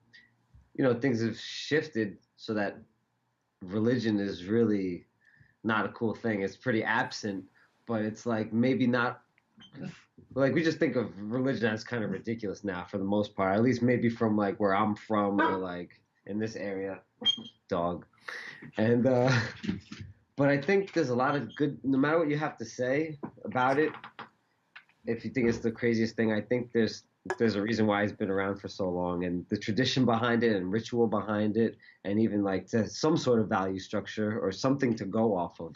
things have shifted so that religion is really not a cool thing. It's pretty absent, but it's like maybe not like we just think of religion as kind of ridiculous now for the most part. At least maybe from like where I'm from or like in this area, dog. And but I think there's a lot of good. No matter what you have to say about it, if you think it's the craziest thing, I think there's a reason why it's been around for so long, and the tradition behind it, and ritual behind it, and even like some sort of value structure or something to go off of.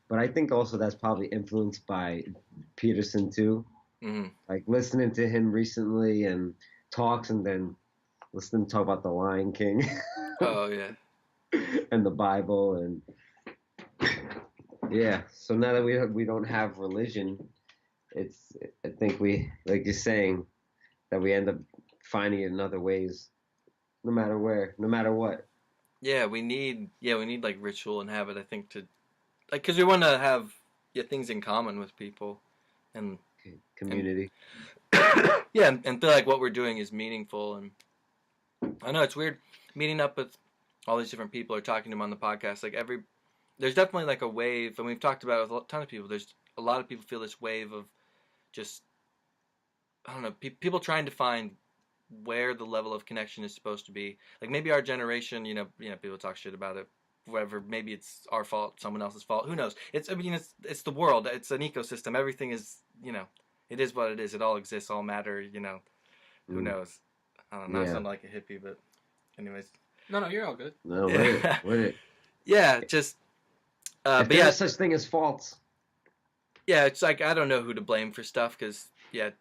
But I think also that's probably influenced by Peterson too. Mm-hmm. Like listening to him recently and talks, and then listening to talk about the Lion King Oh yeah. and the Bible, and yeah. So now that we don't have religion, I think we, like you're saying, that we end up finding it in other ways, no matter where, no matter what. We need like ritual and habit. I think to like because we want to have things in common with people, and Community. and feel like what we're doing is meaningful. And I know it's weird meeting up with all these different people or talking to them on the podcast. Like there's definitely like a wave, and we've talked about it with a ton of people. There's a lot of people feel this wave of just I don't know people trying to find where the level of connection is supposed to be. Like maybe our generation, people talk shit about it. Whatever, maybe it's our fault, someone else's fault. Who knows? It's the world. It's an ecosystem. Everything is it is what it is. It all exists. All matter. Who knows? I don't know. I sound like a hippie, but anyways. No, you're all good. No, with it. Yeah, just. If but yeah, there's such thing as faults. Yeah, it's like I don't know who to blame for stuff because it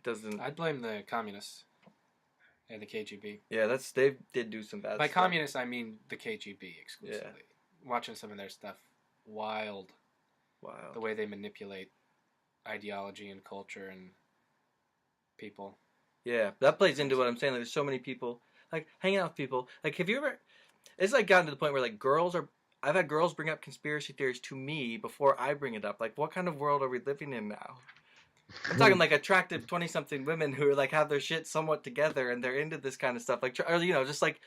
doesn't. I'd blame the communists and the KGB. Yeah, they did do some bad. By stuff. communists, I mean the KGB exclusively. Yeah. Watching some of their stuff, wild. The way they manipulate ideology and culture and people. Yeah, that plays into what I'm saying. Like, there's so many people like hanging out with people. Like, have you ever? It's like gotten to the point where like I've had girls bring up conspiracy theories to me before I bring it up. Like, what kind of world are we living in now? I'm talking like attractive 20-something women who are like have their shit somewhat together and they're into this kind of stuff. Like, or, just like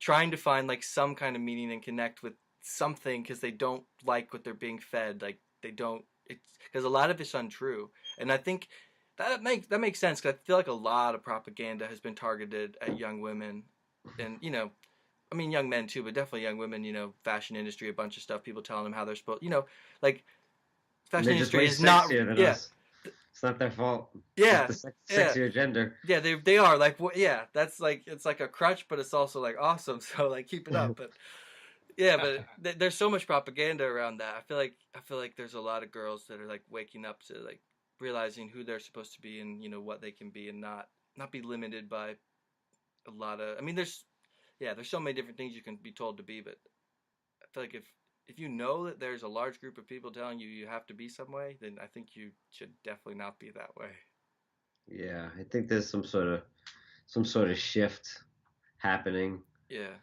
trying to find like some kind of meaning and connect with something because they don't like what they're being fed. Like they don't. It's because a lot of it's untrue, and I think that makes sense. Because I feel like a lot of propaganda has been targeted at young women, and I mean young men too, but definitely young women. Fashion industry, a bunch of stuff. People telling them how they're supposed. Like fashion industry is not. Yeah. Us. It's not their fault. Yeah, it's the sexier gender. Yeah, they are like that's like it's like a crutch, but it's also like awesome. So like keep it up. But yeah, but there's so much propaganda around that. I feel like there's a lot of girls that are like waking up to like realizing who they're supposed to be and what they can be, and not be limited by a lot of. I mean, there's so many different things you can be told to be, but I feel like if you know that there's a large group of people telling you you have to be some way, then I think you should definitely not be that way. Yeah, I think there's some sort of shift happening. Yeah.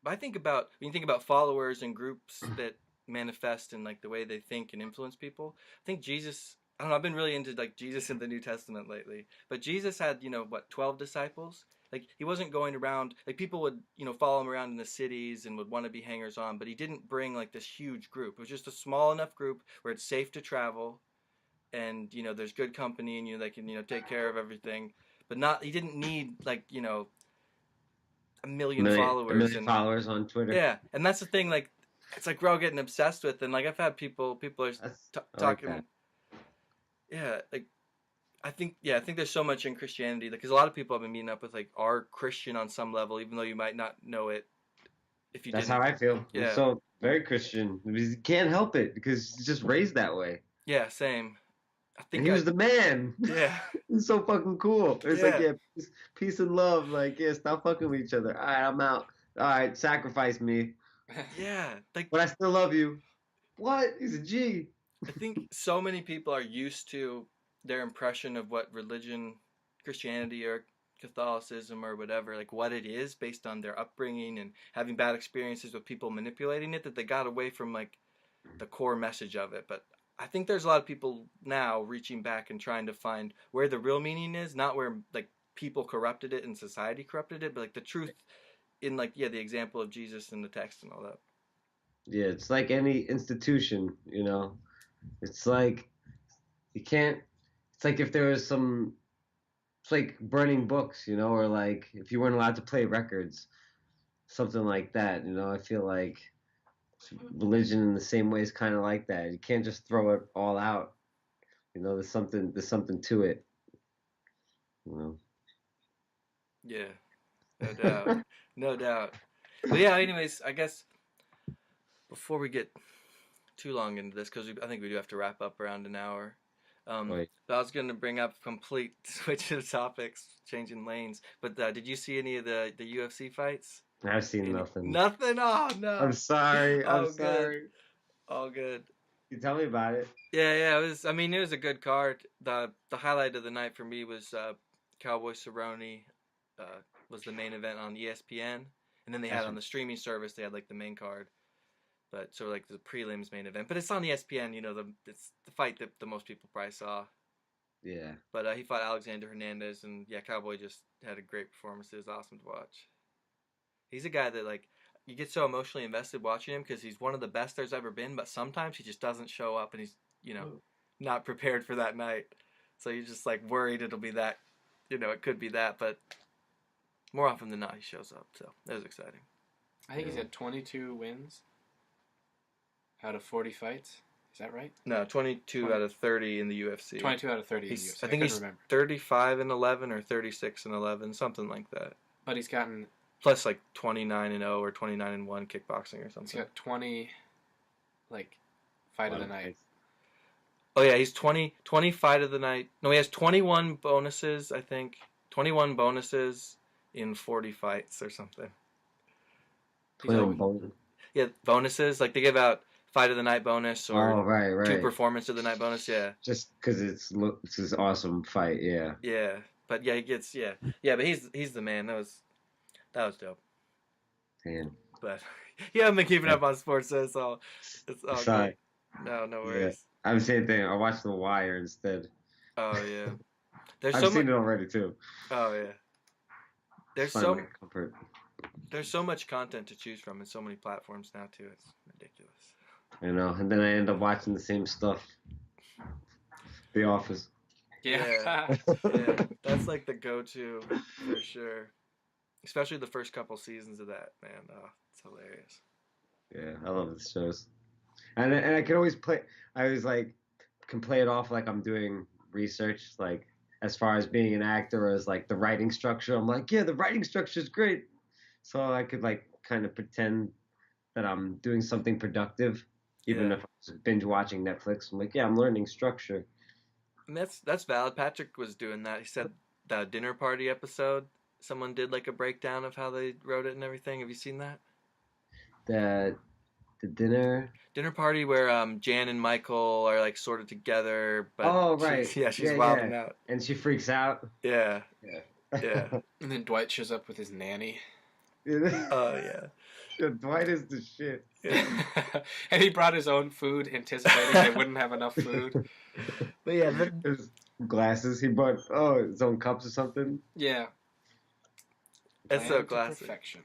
But I think about when you think about followers and groups that manifest in like the way they think and influence people. I think Jesus. I don't know. I've been really into like Jesus in the New Testament lately. But Jesus had 12 disciples. Like he wasn't going around like people would follow him around in the cities and would want to be hangers on. But he didn't bring like this huge group. It was just a small enough group where it's safe to travel, and there's good company, and they can take care of everything. But not he didn't need like a million A followers million and followers on Twitter. yeah, and that's the thing. Like, it's like we're all getting obsessed with, and like I've had people are I like talking. that. Yeah, like I think there's so much in Christianity because a lot of people have been meeting up with like are Christian on some level, even though you might not know it if you That's didn't. how I feel. I'm Yeah, so very Christian. You can't help it because he's just raised that way. yeah, same. I And think he was the man. yeah, He's so fucking cool. It's like, yeah, yeah, peace and love. Like, yeah, stop fucking with each other. All right, I'm out. All right, sacrifice me. yeah. Like But I still love you. What? He's a G. I think so many people are used to their impression of what religion, Christianity or Catholicism or whatever, like what it is based on their upbringing and having bad experiences with people manipulating it, that they got away from like the core message of it. But I think there's a lot of people now reaching back and trying to find where the real meaning is, not where like people corrupted it and society corrupted it, but like the truth in like the example of Jesus in the text and all that. Yeah, it's like any institution, you know. It's like you can't. It's like if there was some. It's like burning books, you know, or like if you weren't allowed to play records, something like that. You know, I feel like religion in the same way is kind of like that. You can't just throw it all out. You know, there's something to it. You Yeah, no doubt. know. No doubt. But yeah, anyways, I guess before we get too long into this, because I think we do have to wrap up around an hour. Wait, But I was going to bring up complete switch of topics, changing lanes. But did you see any of the UFC fights? I've seen nothing. Nothing? Oh, no. I'm sorry. I'm Oh, good. sorry. All good. You tell me about it. Yeah, it was. I mean, it was a good card. The highlight of the night for me was Cowboy Cerrone was the main event on ESPN, and then they had on the streaming service they had like the main card. But so like the prelims main event, but it's on ESPN. It's the fight that the most people probably saw. Yeah. But he fought Alexander Hernandez, and yeah, Cowboy just had a great performance. It was awesome to watch. He's a guy that like you get so emotionally invested watching him because he's one of the best there's ever been. But sometimes he just doesn't show up, and he's not prepared for that night. So you're just like worried it'll be that. It could be that, but more often than not he shows up. So that was exciting. I think he's had 22 wins out of 40 fights. Is that right? No, 22 out of 30 in the UFC. 22 out of 30 in the UFC. I think he's remember. 35-11 or 36-11, something like that. But he's gotten plus like 29-0 or 29-1 kickboxing or something. He's got 20 like fight of the night. Oh yeah, he's 20 fight of the night. No, he has 21 bonuses, I think. 21 bonuses in 40 fights or something. 21 bonuses. Yeah, bonuses like they give out fight of the night bonus or right. 2 performance of the night bonus, yeah. Just because it's this awesome fight, yeah. Yeah, but yeah, he gets but he's the man. That was dope. Damn. But yeah, I've been keeping up on sports, so it's all Sorry. good. No worries. Yeah. I'm the same thing. I watched The Wire instead. Oh yeah. I've seen it already too. Oh yeah. There's so much content to choose from and so many platforms now too. It's ridiculous. You know, and then I end up watching the same stuff. The Office. Yeah. That's like the go-to for sure. Especially the first couple seasons of that, man. Oh, it's hilarious. Yeah, I love the shows. And I can always play. I was like, can play it off like I'm doing research, like as far as being an actor, or as like the writing structure. I'm like, yeah, the writing structure is great. So I could like kind of pretend that I'm doing something productive, even if I was binge watching Netflix. I'm like, yeah, I'm learning structure. And that's valid. Patrick was doing that. He said the dinner party episode, someone did like a breakdown of how they wrote it and everything. Have you seen that? The the dinner. Dinner party where Jan and Michael are like sort of together, but Oh she's right, yeah, she's yeah, yeah. wilding out. And she freaks out. Yeah, yeah. Yeah. And then Dwight shows up with his nanny. Oh yeah, Dwight is the shit. yeah. And he brought his own food, anticipating they wouldn't have enough food. But yeah, His glasses. He bought his own cups or something. Yeah. that's so Planned to classic. perfection.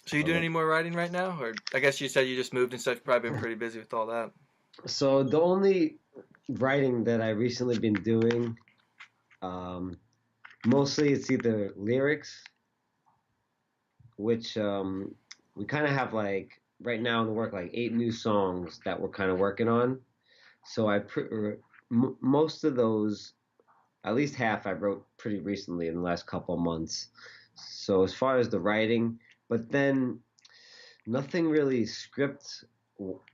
So you doing any more writing right now, or I guess you said you just moved and stuff. You've probably been pretty busy with all that. So the only writing that I recently been doing, mostly it's either lyrics, which we kind of have like right now in the work like 8 new songs that we're kind of working on. So most of those, at least half, I wrote pretty recently in the last couple of months. So as far as the writing, but then nothing really script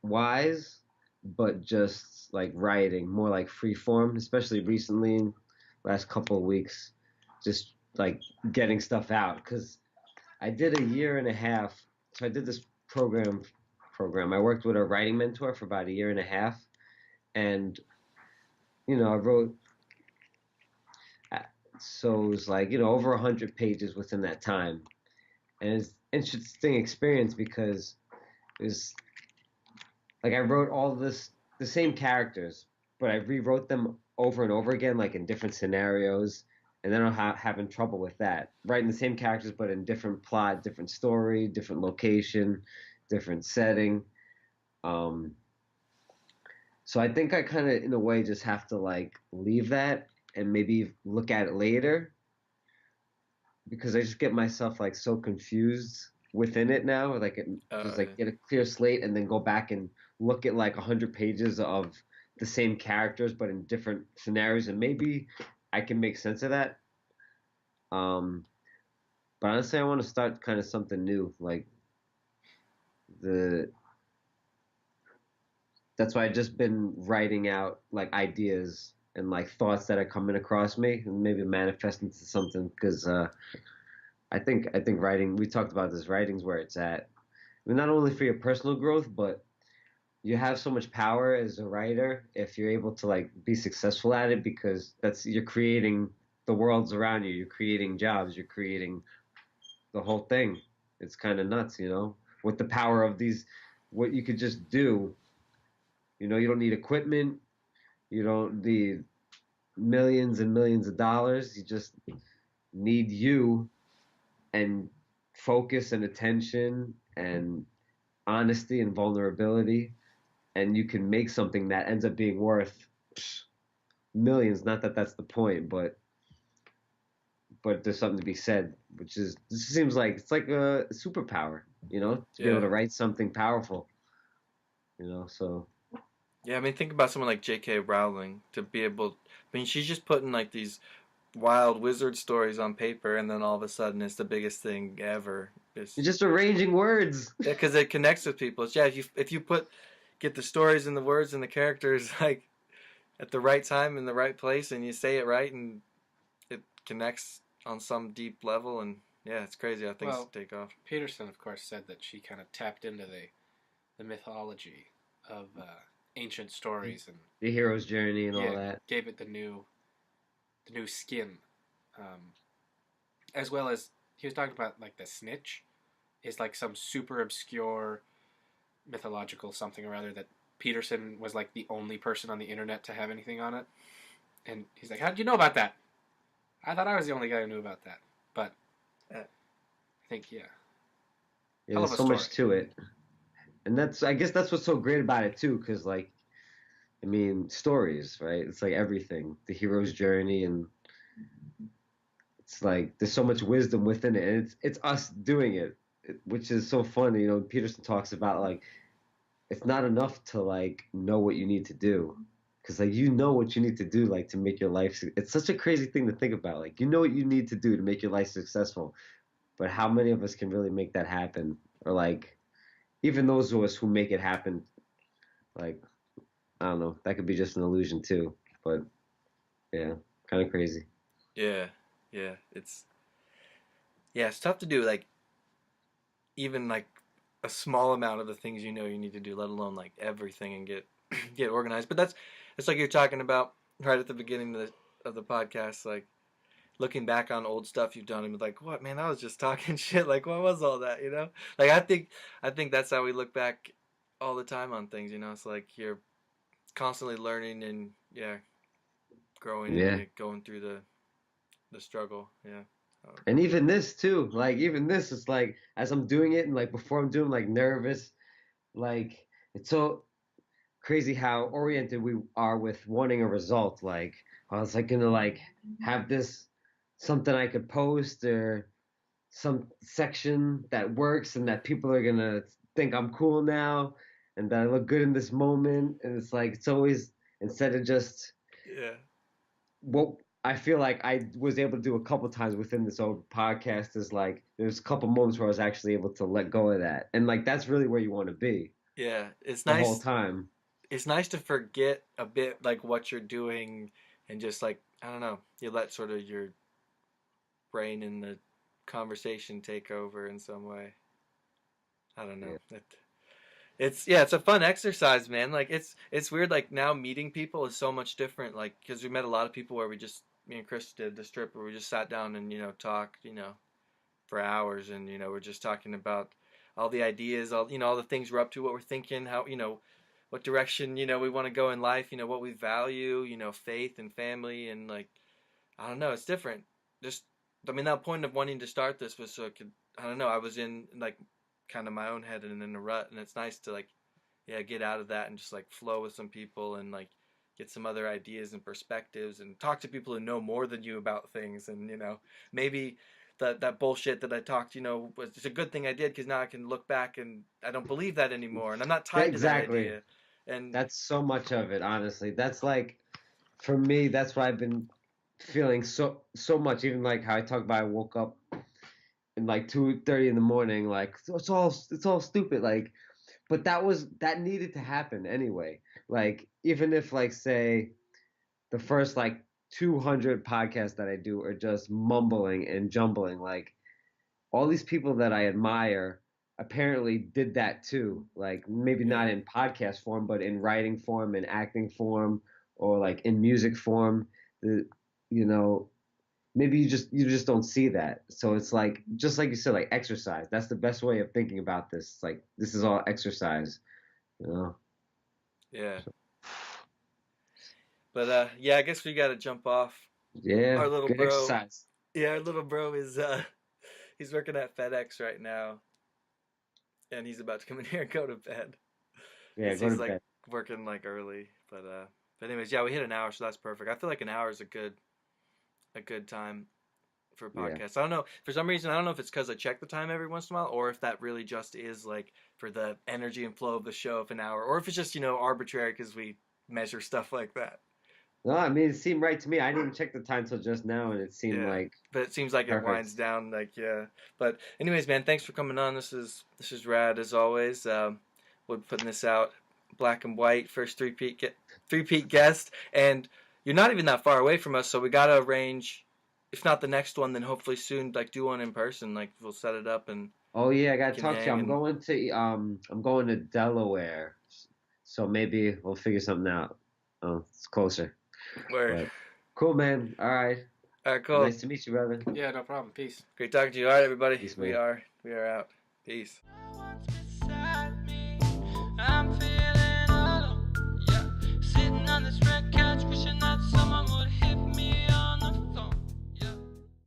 wise, but just like writing, more like free form, especially recently, last couple of weeks, just like getting stuff out. Because I did a year and a half, so I did this program. I worked with a writing mentor for about a year and a half, and I wrote. So it was like over 100 pages within that time, and it's an interesting experience because it was like I wrote all the same characters, but I rewrote them over and over again, like in different scenarios, and then I'm having trouble with that. Writing the same characters, but in different plot, different story, different location, different setting. Um, so I think I kind of, in a way, just have to like leave that and maybe look at it later because I just get myself like so confused within it now. Like just like get a clear slate and then go back and look at like 100 pages of the same characters but in different scenarios, and maybe I can make sense of that. But honestly, I want to start kind of something new. Like the that's why I just been writing out like ideas and like thoughts that are coming across me and maybe manifest into something because I think writing. We talked about this. Writing's where it's at. I mean, not only for your personal growth, but you have so much power as a writer if you're able to like be successful at it because you're creating the worlds around you. You're creating jobs. You're creating the whole thing. It's kind of nuts, with the power of what you could just do. You don't need equipment. You don't need millions and millions of dollars. You just need you and focus and attention and honesty and vulnerability, and you can make something that ends up being worth millions. Not that that's the point, but there's something to be said, which is this seems like it's like a superpower, to be able to write something powerful, So Yeah, I mean, think about someone like J.K. Rowling to be able. I mean, she's just putting like these wild wizard stories on paper, and then all of a sudden, it's the biggest thing ever. you're just arranging words. Yeah, because it connects with people. It's, yeah, if you get the stories and the words and the characters like at the right time in the right place, and you say it right, and it connects on some deep level, and yeah, it's crazy how things take off. Peterson, of course, said that she kind of tapped into the mythology of ancient stories and the hero's journey and all that. Gave it the new skin, as well as he was talking about like the snitch is like some super obscure mythological something or other that Peterson was like the only person on the internet to have anything on it, and he's like, "How did you know about that?" I thought I was the only guy who knew about that, but I think there's so much to it, and I guess that's what's so great about it too, because like, I mean, stories, right? It's like everything, the hero's journey, and it's like there's so much wisdom within it, and it's us doing it, which is so funny. Peterson talks about like it's not enough to like know what you need to do, because like what you need to do like to make your life. It's such a crazy thing to think about. Like what you need to do to make your life successful, but how many of us can really make that happen? Or like even those of us who make it happen, like I don't know, that could be just an illusion too. But Yeah, kind of crazy. Yeah, yeah. It's tough to do like even like a small amount of the things you know you need to do, let alone like everything and get get organized. But that's it's like you're talking about right at the beginning of the podcast, like looking back on old stuff you've done and be like, what man, I was just talking shit. Like what was all that, you know? Like I think that's how we look back all the time on things, you know. It's like you're constantly learning and yeah, growing and Yeah. yeah, going through the struggle. Yeah. And even this too, like even this, it's like as I'm doing it and like before I'm doing like nervous, like it's so crazy how oriented we are with wanting a result. Like I was like gonna like have this something I could post or some section that works and that people are gonna think I'm cool now and that I look good in this moment. And it's like it's always instead of just Yeah. what I feel like I was able to do a couple times within this old podcast is like there's a couple moments where I was actually able to let go of that. And like that's really where you want to be Yeah. It's the whole nice. time. It's nice to forget a bit like what you're doing and just like I don't know, you let sort of your brain and the conversation take over in some way. I don't know. Yeah. It's a fun exercise, man. Like it's weird. Like now meeting people is so much different. Like because we met a lot of people where we just me and Chris did the strip where we just sat down and talked for hours and we're just talking about all the ideas, all the things we're up to, what we're thinking, how what direction we want to go in life, what we value, faith and family and like I don't know, it's different. Just I mean that point of wanting to start this was so it could I don't know, I was in like kind of my own head and in a rut and it's nice to like yeah, get out of that and just like flow with some people and like get some other ideas and perspectives and talk to people who know more than you about things and maybe that bullshit that I talked was it's a good thing I did because now I can look back and I don't believe that anymore and I'm not tied to that Exactly. idea and That's so much of it, honestly. That's like for me, that's what I've been feeling so much. Even like how I talk about I woke up in like 2:30 in the morning, like it's all stupid. Like but that needed to happen anyway. Like even if like say the first like 200 podcasts that I do are just mumbling and jumbling, like all these people that I admire apparently did that too. Like maybe yeah not in podcast form, but in writing form, in acting form, or like in music form. The you know maybe you just don't see that. So it's like just like you said, like exercise. That's the best way of thinking about this. It's like this is all exercise. You know. yeah but yeah I guess we got to jump off Yeah, our little good bro exercise. yeah our little bro is he's working at FedEx right now and he's about to come in here and go to bed Yeah, because go to he's like bed. working like early. But anyways, yeah, we hit an hour, so that's perfect. I feel like an hour is a good time for a Yeah. podcast. I don't know for some reason. I don't know if it's because I check the time every once in a while, or if that really just is like for the energy and flow of the show of an hour, or if it's just arbitrary because we measure stuff like that. No, I mean it seemed right to me. I didn't check the time till just now, and it seemed Yeah, like but it seems like it perfect. winds down. Like yeah, but anyways, man, thanks for coming on. This is rad as always. We're putting this out black and white. First three-peat guest, and you're not even that far away from us, so we gotta arrange. If not the next one, then hopefully soon, like do one in person. Like we'll set it up and Oh yeah, I we gotta can talk to you. hang and I'm going to Delaware, so maybe we'll figure something out. Oh, it's closer, word. but cool, man. All right, All right, cool. nice to meet you, brother. Yeah, no problem. Peace. Great talking to you. All right, everybody, Peace, we man. are out. Peace.